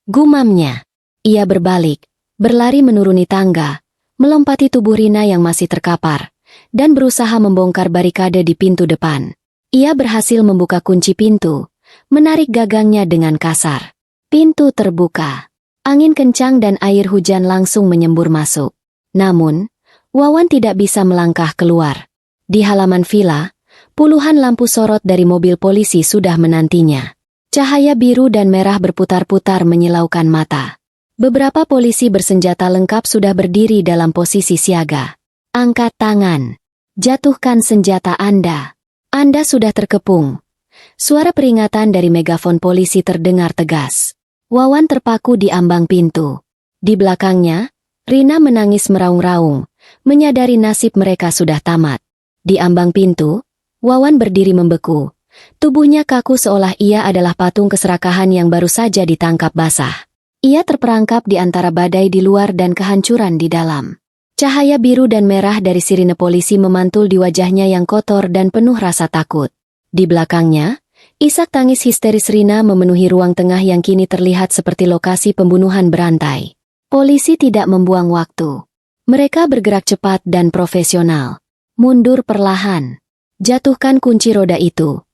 Gumamnya. Ia berbalik, berlari menuruni tangga, melompati tubuh Rina yang masih terkapar, dan berusaha membongkar barikade di pintu depan. Ia berhasil membuka kunci pintu, menarik gagangnya dengan kasar. Pintu terbuka. Angin kencang dan air hujan langsung menyembur masuk. Namun, Wawan tidak bisa melangkah keluar. Di halaman villa, puluhan lampu sorot dari mobil polisi sudah menantinya. Cahaya biru dan merah berputar-putar menyilaukan mata. Beberapa polisi bersenjata lengkap sudah berdiri dalam posisi siaga. Angkat tangan. Jatuhkan senjata Anda. Anda sudah terkepung. Suara peringatan dari megafon polisi terdengar tegas. Wawan terpaku di ambang pintu. Di belakangnya, Rina menangis meraung-raung, menyadari nasib mereka sudah tamat. Di ambang pintu, Wawan berdiri membeku. Tubuhnya kaku seolah ia adalah patung keserakahan yang baru saja ditangkap basah. Ia terperangkap di antara badai di luar dan kehancuran di dalam. Cahaya biru dan merah dari sirine polisi memantul di wajahnya yang kotor dan penuh rasa takut. Di belakangnya, isak tangis histeris Rina memenuhi ruang tengah yang kini terlihat seperti lokasi pembunuhan berantai. Polisi tidak membuang waktu. Mereka bergerak cepat dan profesional. Mundur perlahan. Jatuhkan kunci roda itu.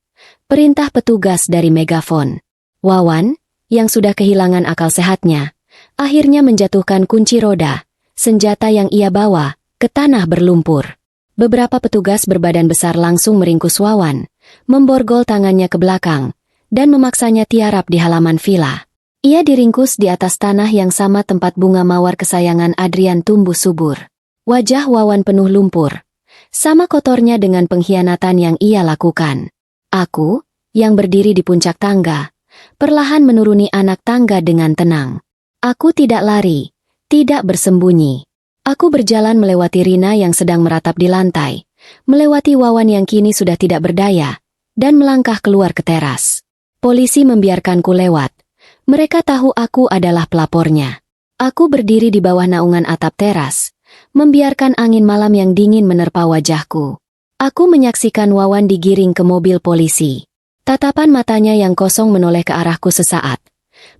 Perintah petugas dari megafon. Wawan, yang sudah kehilangan akal sehatnya, akhirnya menjatuhkan kunci roda, senjata yang ia bawa, ke tanah berlumpur. Beberapa petugas berbadan besar langsung meringkus Wawan, memborgol tangannya ke belakang, dan memaksanya tiarap di halaman villa. Ia diringkus di atas tanah yang sama tempat bunga mawar kesayangan Adrian tumbuh subur. Wajah Wawan penuh lumpur, sama kotornya dengan pengkhianatan yang ia lakukan. Aku, yang berdiri di puncak tangga, perlahan menuruni anak tangga dengan tenang. Aku tidak lari, tidak bersembunyi. Aku berjalan melewati Rina yang sedang meratap di lantai, melewati Wawan yang kini sudah tidak berdaya, dan melangkah keluar ke teras. Polisi membiarkanku lewat. Mereka tahu aku adalah pelapornya. Aku berdiri di bawah naungan atap teras, membiarkan angin malam yang dingin menerpa wajahku. Aku menyaksikan Wawan digiring ke mobil polisi. Tatapan matanya yang kosong menoleh ke arahku sesaat,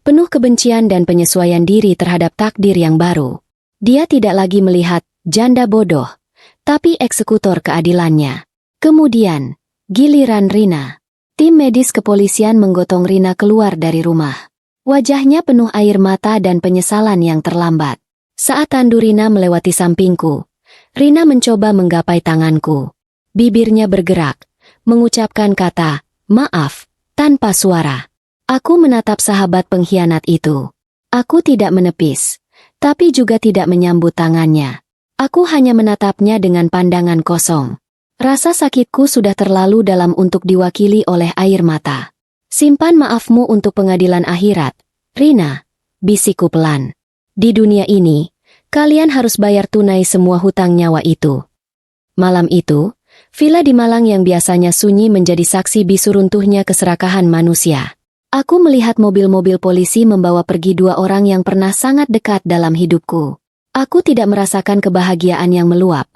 penuh kebencian dan penyesuaian diri terhadap takdir yang baru. Dia tidak lagi melihat janda bodoh, tapi eksekutor keadilannya. Kemudian, giliran Rina. Tim medis kepolisian menggotong Rina keluar dari rumah. Wajahnya penuh air mata dan penyesalan yang terlambat. Saat tandu Rina melewati sampingku, Rina mencoba menggapai tanganku. Bibirnya bergerak, mengucapkan kata, "Maaf," tanpa suara. Aku menatap sahabat pengkhianat itu. Aku tidak menepis, tapi juga tidak menyambut tangannya. Aku hanya menatapnya dengan pandangan kosong. Rasa sakitku sudah terlalu dalam untuk diwakili oleh air mata. "Simpan maafmu untuk pengadilan akhirat, Rina," bisikku pelan. "Di dunia ini, kalian harus bayar tunai semua hutang nyawa itu." Malam itu, villa di Malang yang biasanya sunyi menjadi saksi bisu runtuhnya keserakahan manusia. Aku melihat mobil-mobil polisi membawa pergi dua orang yang pernah sangat dekat dalam hidupku. Aku tidak merasakan kebahagiaan yang meluap,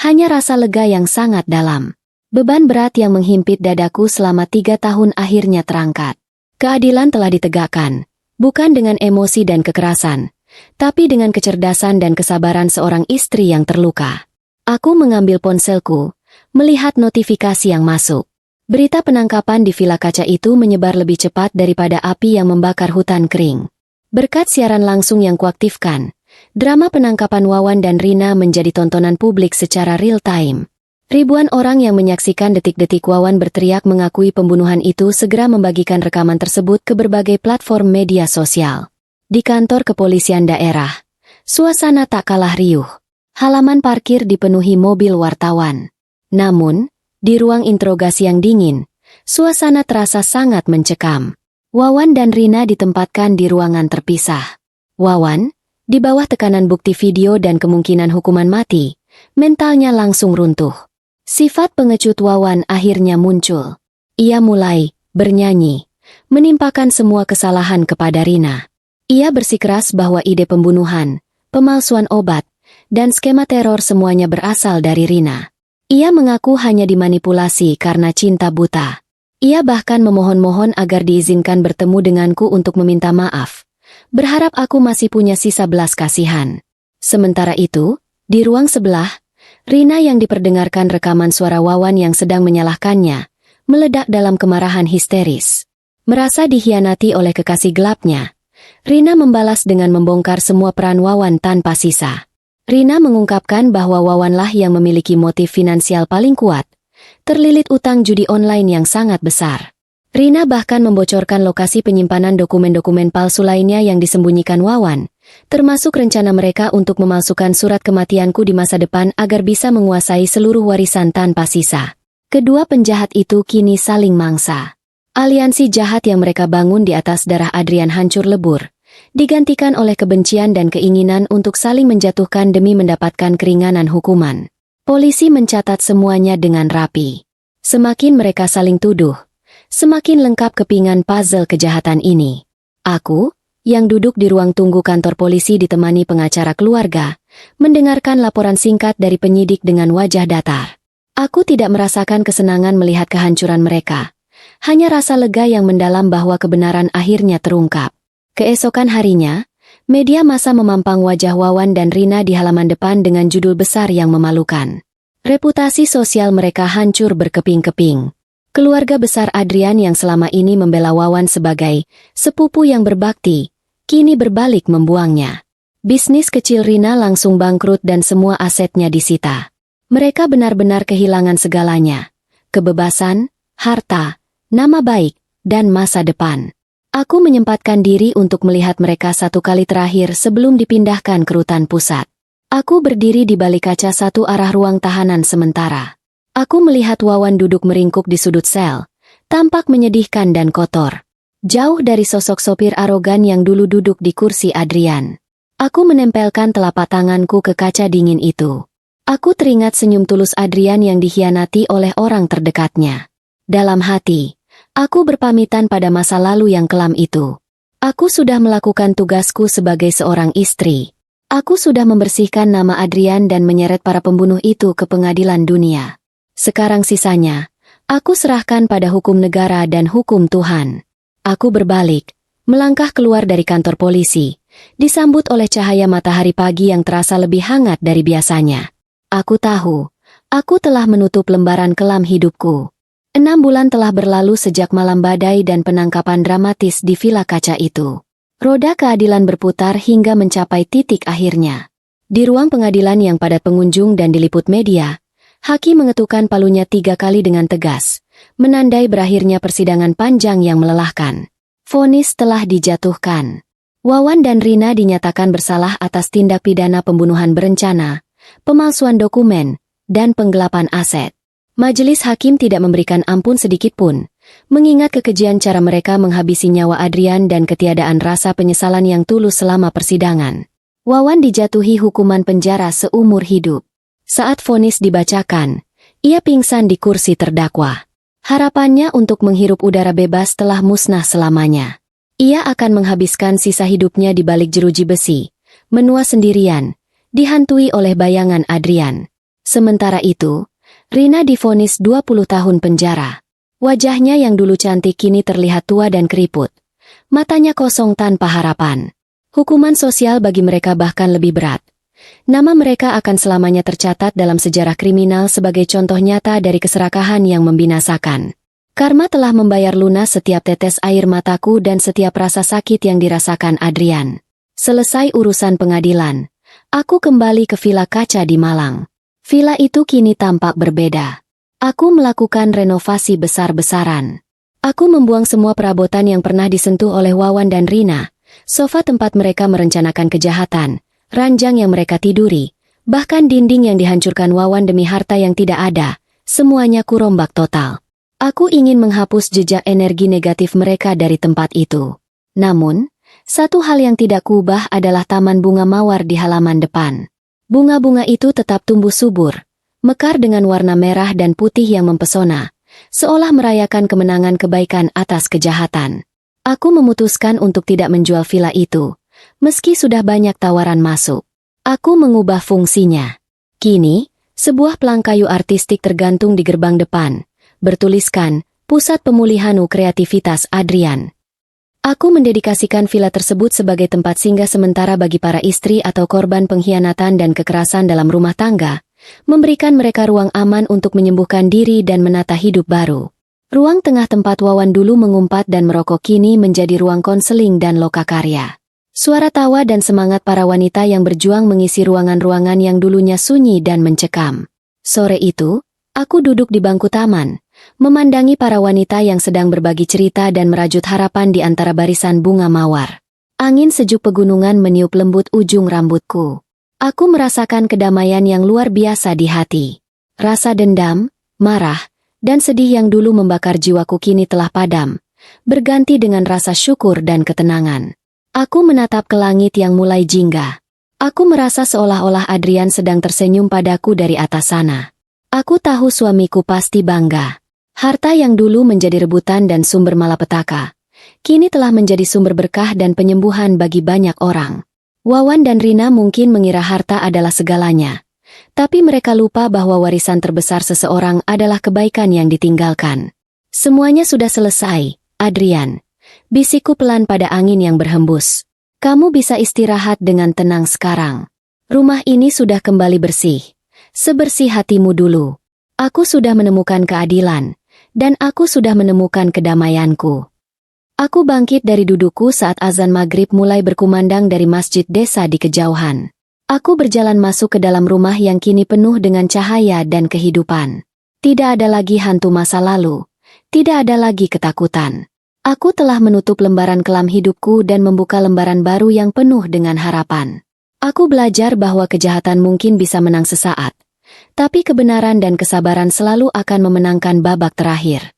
hanya rasa lega yang sangat dalam. Beban berat yang menghimpit dadaku selama 3 tahun akhirnya terangkat. Keadilan telah ditegakkan, bukan dengan emosi dan kekerasan, tapi dengan kecerdasan dan kesabaran seorang istri yang terluka. Aku mengambil ponselku, melihat notifikasi yang masuk. Berita penangkapan di villa kaca itu menyebar lebih cepat daripada api yang membakar hutan kering. Berkat siaran langsung yang kuaktifkan, drama penangkapan Wawan dan Rina menjadi tontonan publik secara real time. Ribuan orang yang menyaksikan detik-detik Wawan berteriak mengakui pembunuhan itu segera membagikan rekaman tersebut ke berbagai platform media sosial. Di kantor kepolisian daerah, suasana tak kalah riuh. Halaman parkir dipenuhi mobil wartawan. Namun, di ruang interogasi yang dingin, suasana terasa sangat mencekam. Wawan dan Rina ditempatkan di ruangan terpisah. Wawan, Di bawah tekanan bukti video dan kemungkinan hukuman mati, mentalnya langsung runtuh. Sifat pengecut Wawan akhirnya muncul. Ia mulai bernyanyi, menimpakan semua kesalahan kepada Rina. Ia bersikeras bahwa ide pembunuhan, pemalsuan obat, dan skema teror semuanya berasal dari Rina. Ia mengaku hanya dimanipulasi karena cinta buta. Ia bahkan memohon-mohon agar diizinkan bertemu denganku untuk meminta maaf, berharap aku masih punya sisa belas kasihan. Sementara itu, di ruang sebelah, Rina yang diperdengarkan rekaman suara Wawan yang sedang menyalahkannya, meledak dalam kemarahan histeris. Merasa dikhianati oleh kekasih gelapnya, Rina membalas dengan membongkar semua peran Wawan tanpa sisa. Rina mengungkapkan bahwa Wawanlah yang memiliki motif finansial paling kuat, terlilit utang judi online yang sangat besar. Rina bahkan membocorkan lokasi penyimpanan dokumen-dokumen palsu lainnya yang disembunyikan Wawan, termasuk rencana mereka untuk memalsukan surat kematianku di masa depan agar bisa menguasai seluruh warisan tanpa sisa. Kedua penjahat itu kini saling mangsa. Aliansi jahat yang mereka bangun di atas darah Adrian hancur lebur, digantikan oleh kebencian dan keinginan untuk saling menjatuhkan demi mendapatkan keringanan hukuman. Polisi mencatat semuanya dengan rapi. Semakin mereka saling tuduh, semakin lengkap kepingan puzzle kejahatan ini. Aku, yang duduk di ruang tunggu kantor polisi ditemani pengacara keluarga, mendengarkan laporan singkat dari penyidik dengan wajah datar. Aku tidak merasakan kesenangan melihat kehancuran mereka, hanya rasa lega yang mendalam bahwa kebenaran akhirnya terungkap. Keesokan harinya, media massa memampang wajah Wawan dan Rina di halaman depan dengan judul besar yang memalukan. Reputasi sosial mereka hancur berkeping-keping. Keluarga besar Adrian yang selama ini membela Wawan sebagai sepupu yang berbakti, kini berbalik membuangnya. Bisnis kecil Rina langsung bangkrut dan semua asetnya disita. Mereka benar-benar kehilangan segalanya. Kebebasan, harta, nama baik, dan masa depan. Aku menyempatkan diri untuk melihat mereka satu kali terakhir sebelum dipindahkan ke rutan pusat. Aku berdiri di balik kaca satu arah ruang tahanan sementara. Aku melihat Wawan duduk meringkuk di sudut sel, tampak menyedihkan dan kotor. Jauh dari sosok sopir arogan yang dulu duduk di kursi Adrian. Aku menempelkan telapak tanganku ke kaca dingin itu. Aku teringat senyum tulus Adrian yang dikhianati oleh orang terdekatnya. Dalam hati, aku berpamitan pada masa lalu yang kelam itu. Aku sudah melakukan tugasku sebagai seorang istri. Aku sudah membersihkan nama Adrian dan menyeret para pembunuh itu ke pengadilan dunia. Sekarang sisanya, aku serahkan pada hukum negara dan hukum Tuhan. Aku berbalik, melangkah keluar dari kantor polisi, disambut oleh cahaya matahari pagi yang terasa lebih hangat dari biasanya. Aku tahu, aku telah menutup lembaran kelam hidupku. 6 bulan telah berlalu sejak malam badai dan penangkapan dramatis di villa kaca itu. Roda keadilan berputar hingga mencapai titik akhirnya. Di ruang pengadilan yang padat pengunjung dan diliput media, hakim mengetukkan palunya 3 kali dengan tegas, menandai berakhirnya persidangan panjang yang melelahkan. Vonis telah dijatuhkan. Wawan dan Rina dinyatakan bersalah atas tindak pidana pembunuhan berencana, pemalsuan dokumen, dan penggelapan aset. Majelis hakim tidak memberikan ampun sedikitpun, mengingat kekejian cara mereka menghabisi nyawa Adrian dan ketiadaan rasa penyesalan yang tulus selama persidangan. Wawan dijatuhi hukuman penjara seumur hidup. Saat vonis dibacakan, ia pingsan di kursi terdakwa. Harapannya untuk menghirup udara bebas telah musnah selamanya. Ia akan menghabiskan sisa hidupnya di balik jeruji besi, menua sendirian, dihantui oleh bayangan Adrian. Sementara itu, Rina divonis 20 tahun penjara. Wajahnya yang dulu cantik kini terlihat tua dan keriput. Matanya kosong tanpa harapan. Hukuman sosial bagi mereka bahkan lebih berat. Nama mereka akan selamanya tercatat dalam sejarah kriminal sebagai contoh nyata dari keserakahan yang membinasakan. Karma telah membayar lunas setiap tetes air mataku dan setiap rasa sakit yang dirasakan Adrian. Selesai urusan pengadilan, aku kembali ke villa kaca di Malang. Villa itu kini tampak berbeda. Aku melakukan renovasi besar-besaran. Aku membuang semua perabotan yang pernah disentuh oleh Wawan dan Rina, sofa tempat mereka merencanakan kejahatan, ranjang yang mereka tiduri, bahkan dinding yang dihancurkan Wawan demi harta yang tidak ada, semuanya kurombak total. Aku ingin menghapus jejak energi negatif mereka dari tempat itu. Namun, Satu hal yang tidak kuubah adalah taman bunga mawar di halaman depan. Bunga-bunga itu tetap tumbuh subur, mekar dengan warna merah dan putih yang mempesona, seolah merayakan kemenangan kebaikan atas kejahatan. Aku memutuskan untuk tidak menjual villa itu, meski sudah banyak tawaran masuk. Aku mengubah fungsinya. Kini, sebuah pelang kayu artistik tergantung di gerbang depan, bertuliskan, Pusat Pemulihan Kreativitas Adrian. Aku mendedikasikan villa tersebut sebagai tempat singgah sementara bagi para istri atau korban pengkhianatan dan kekerasan dalam rumah tangga, memberikan mereka ruang aman untuk menyembuhkan diri dan menata hidup baru. Ruang tengah tempat Wawan dulu mengumpat dan merokok kini menjadi ruang konseling dan lokakarya. Suara tawa dan semangat para wanita yang berjuang mengisi ruangan-ruangan yang dulunya sunyi dan mencekam. Sore itu, aku duduk di bangku taman, memandangi para wanita yang sedang berbagi cerita dan merajut harapan di antara barisan bunga mawar. Angin sejuk pegunungan meniup lembut ujung rambutku. Aku merasakan kedamaian yang luar biasa di hati. Rasa dendam, marah, dan sedih yang dulu membakar jiwaku kini telah padam, berganti dengan rasa syukur dan ketenangan. Aku menatap ke langit yang mulai jingga. Aku merasa seolah-olah Adrian sedang tersenyum padaku dari atas sana. Aku tahu suamiku pasti bangga. Harta yang dulu menjadi rebutan dan sumber malapetaka, kini telah menjadi sumber berkah dan penyembuhan bagi banyak orang. Wawan dan Rina mungkin mengira harta adalah segalanya, tapi mereka lupa bahwa warisan terbesar seseorang adalah kebaikan yang ditinggalkan. Semuanya sudah selesai, Adrian. Bisikku pelan pada angin yang berhembus. Kamu bisa istirahat dengan tenang sekarang. Rumah ini sudah kembali bersih. Sebersih hatimu dulu. Aku sudah menemukan keadilan, dan aku sudah menemukan kedamaianku. Aku bangkit dari dudukku saat azan maghrib mulai berkumandang dari masjid desa di kejauhan. Aku berjalan masuk ke dalam rumah yang kini penuh dengan cahaya dan kehidupan. Tidak ada lagi hantu masa lalu. Tidak ada lagi ketakutan. Aku telah menutup lembaran kelam hidupku dan membuka lembaran baru yang penuh dengan harapan. Aku belajar bahwa kejahatan mungkin bisa menang sesaat, tapi kebenaran dan kesabaran selalu akan memenangkan babak terakhir.